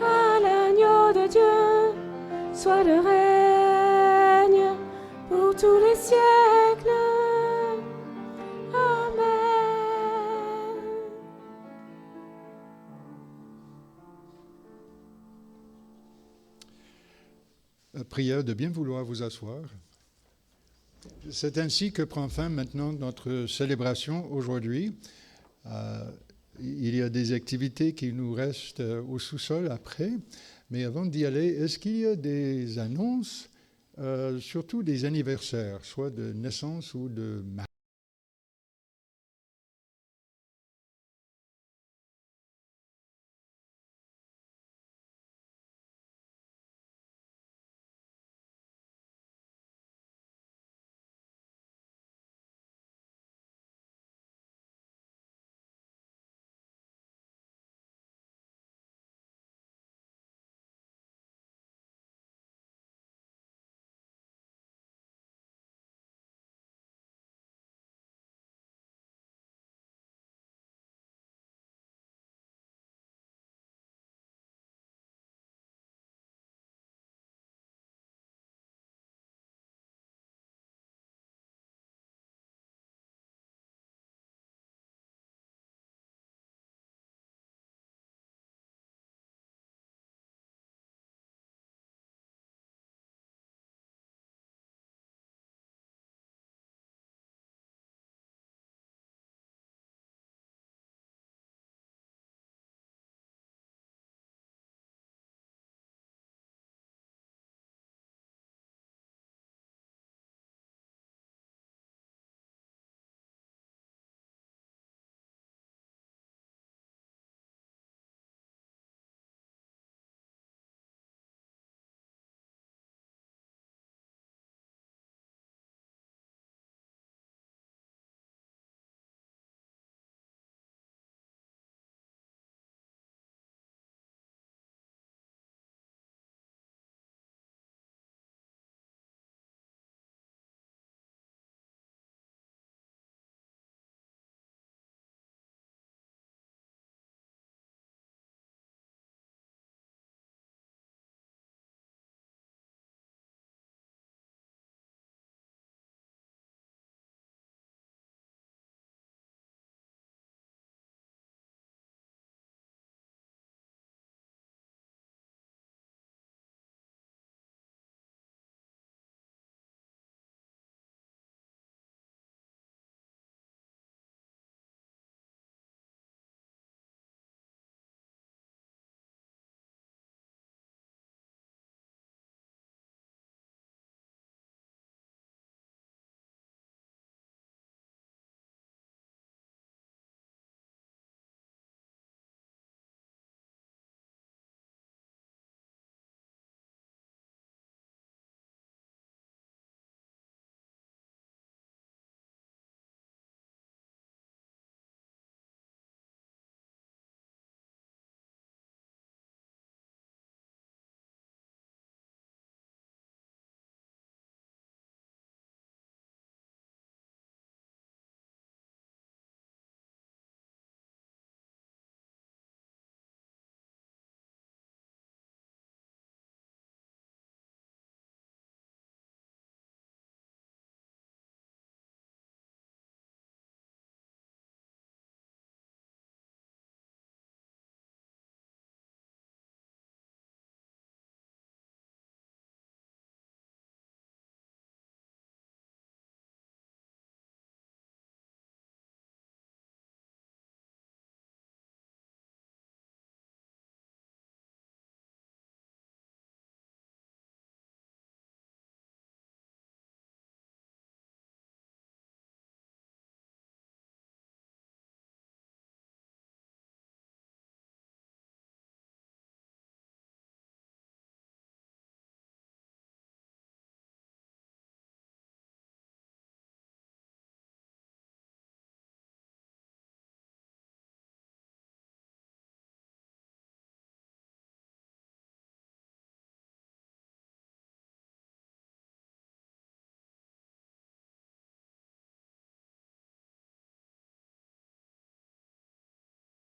À l'agneau de Dieu soit le règne pour tous les siècles. Amen. Prière de bien vouloir vous asseoir. C'est ainsi que prend fin maintenant notre célébration aujourd'hui. Il y a des activités qui nous restent au sous-sol après, mais avant d'y aller, est-ce qu'il y a des annonces, surtout des anniversaires, soit de naissance ou de mariage?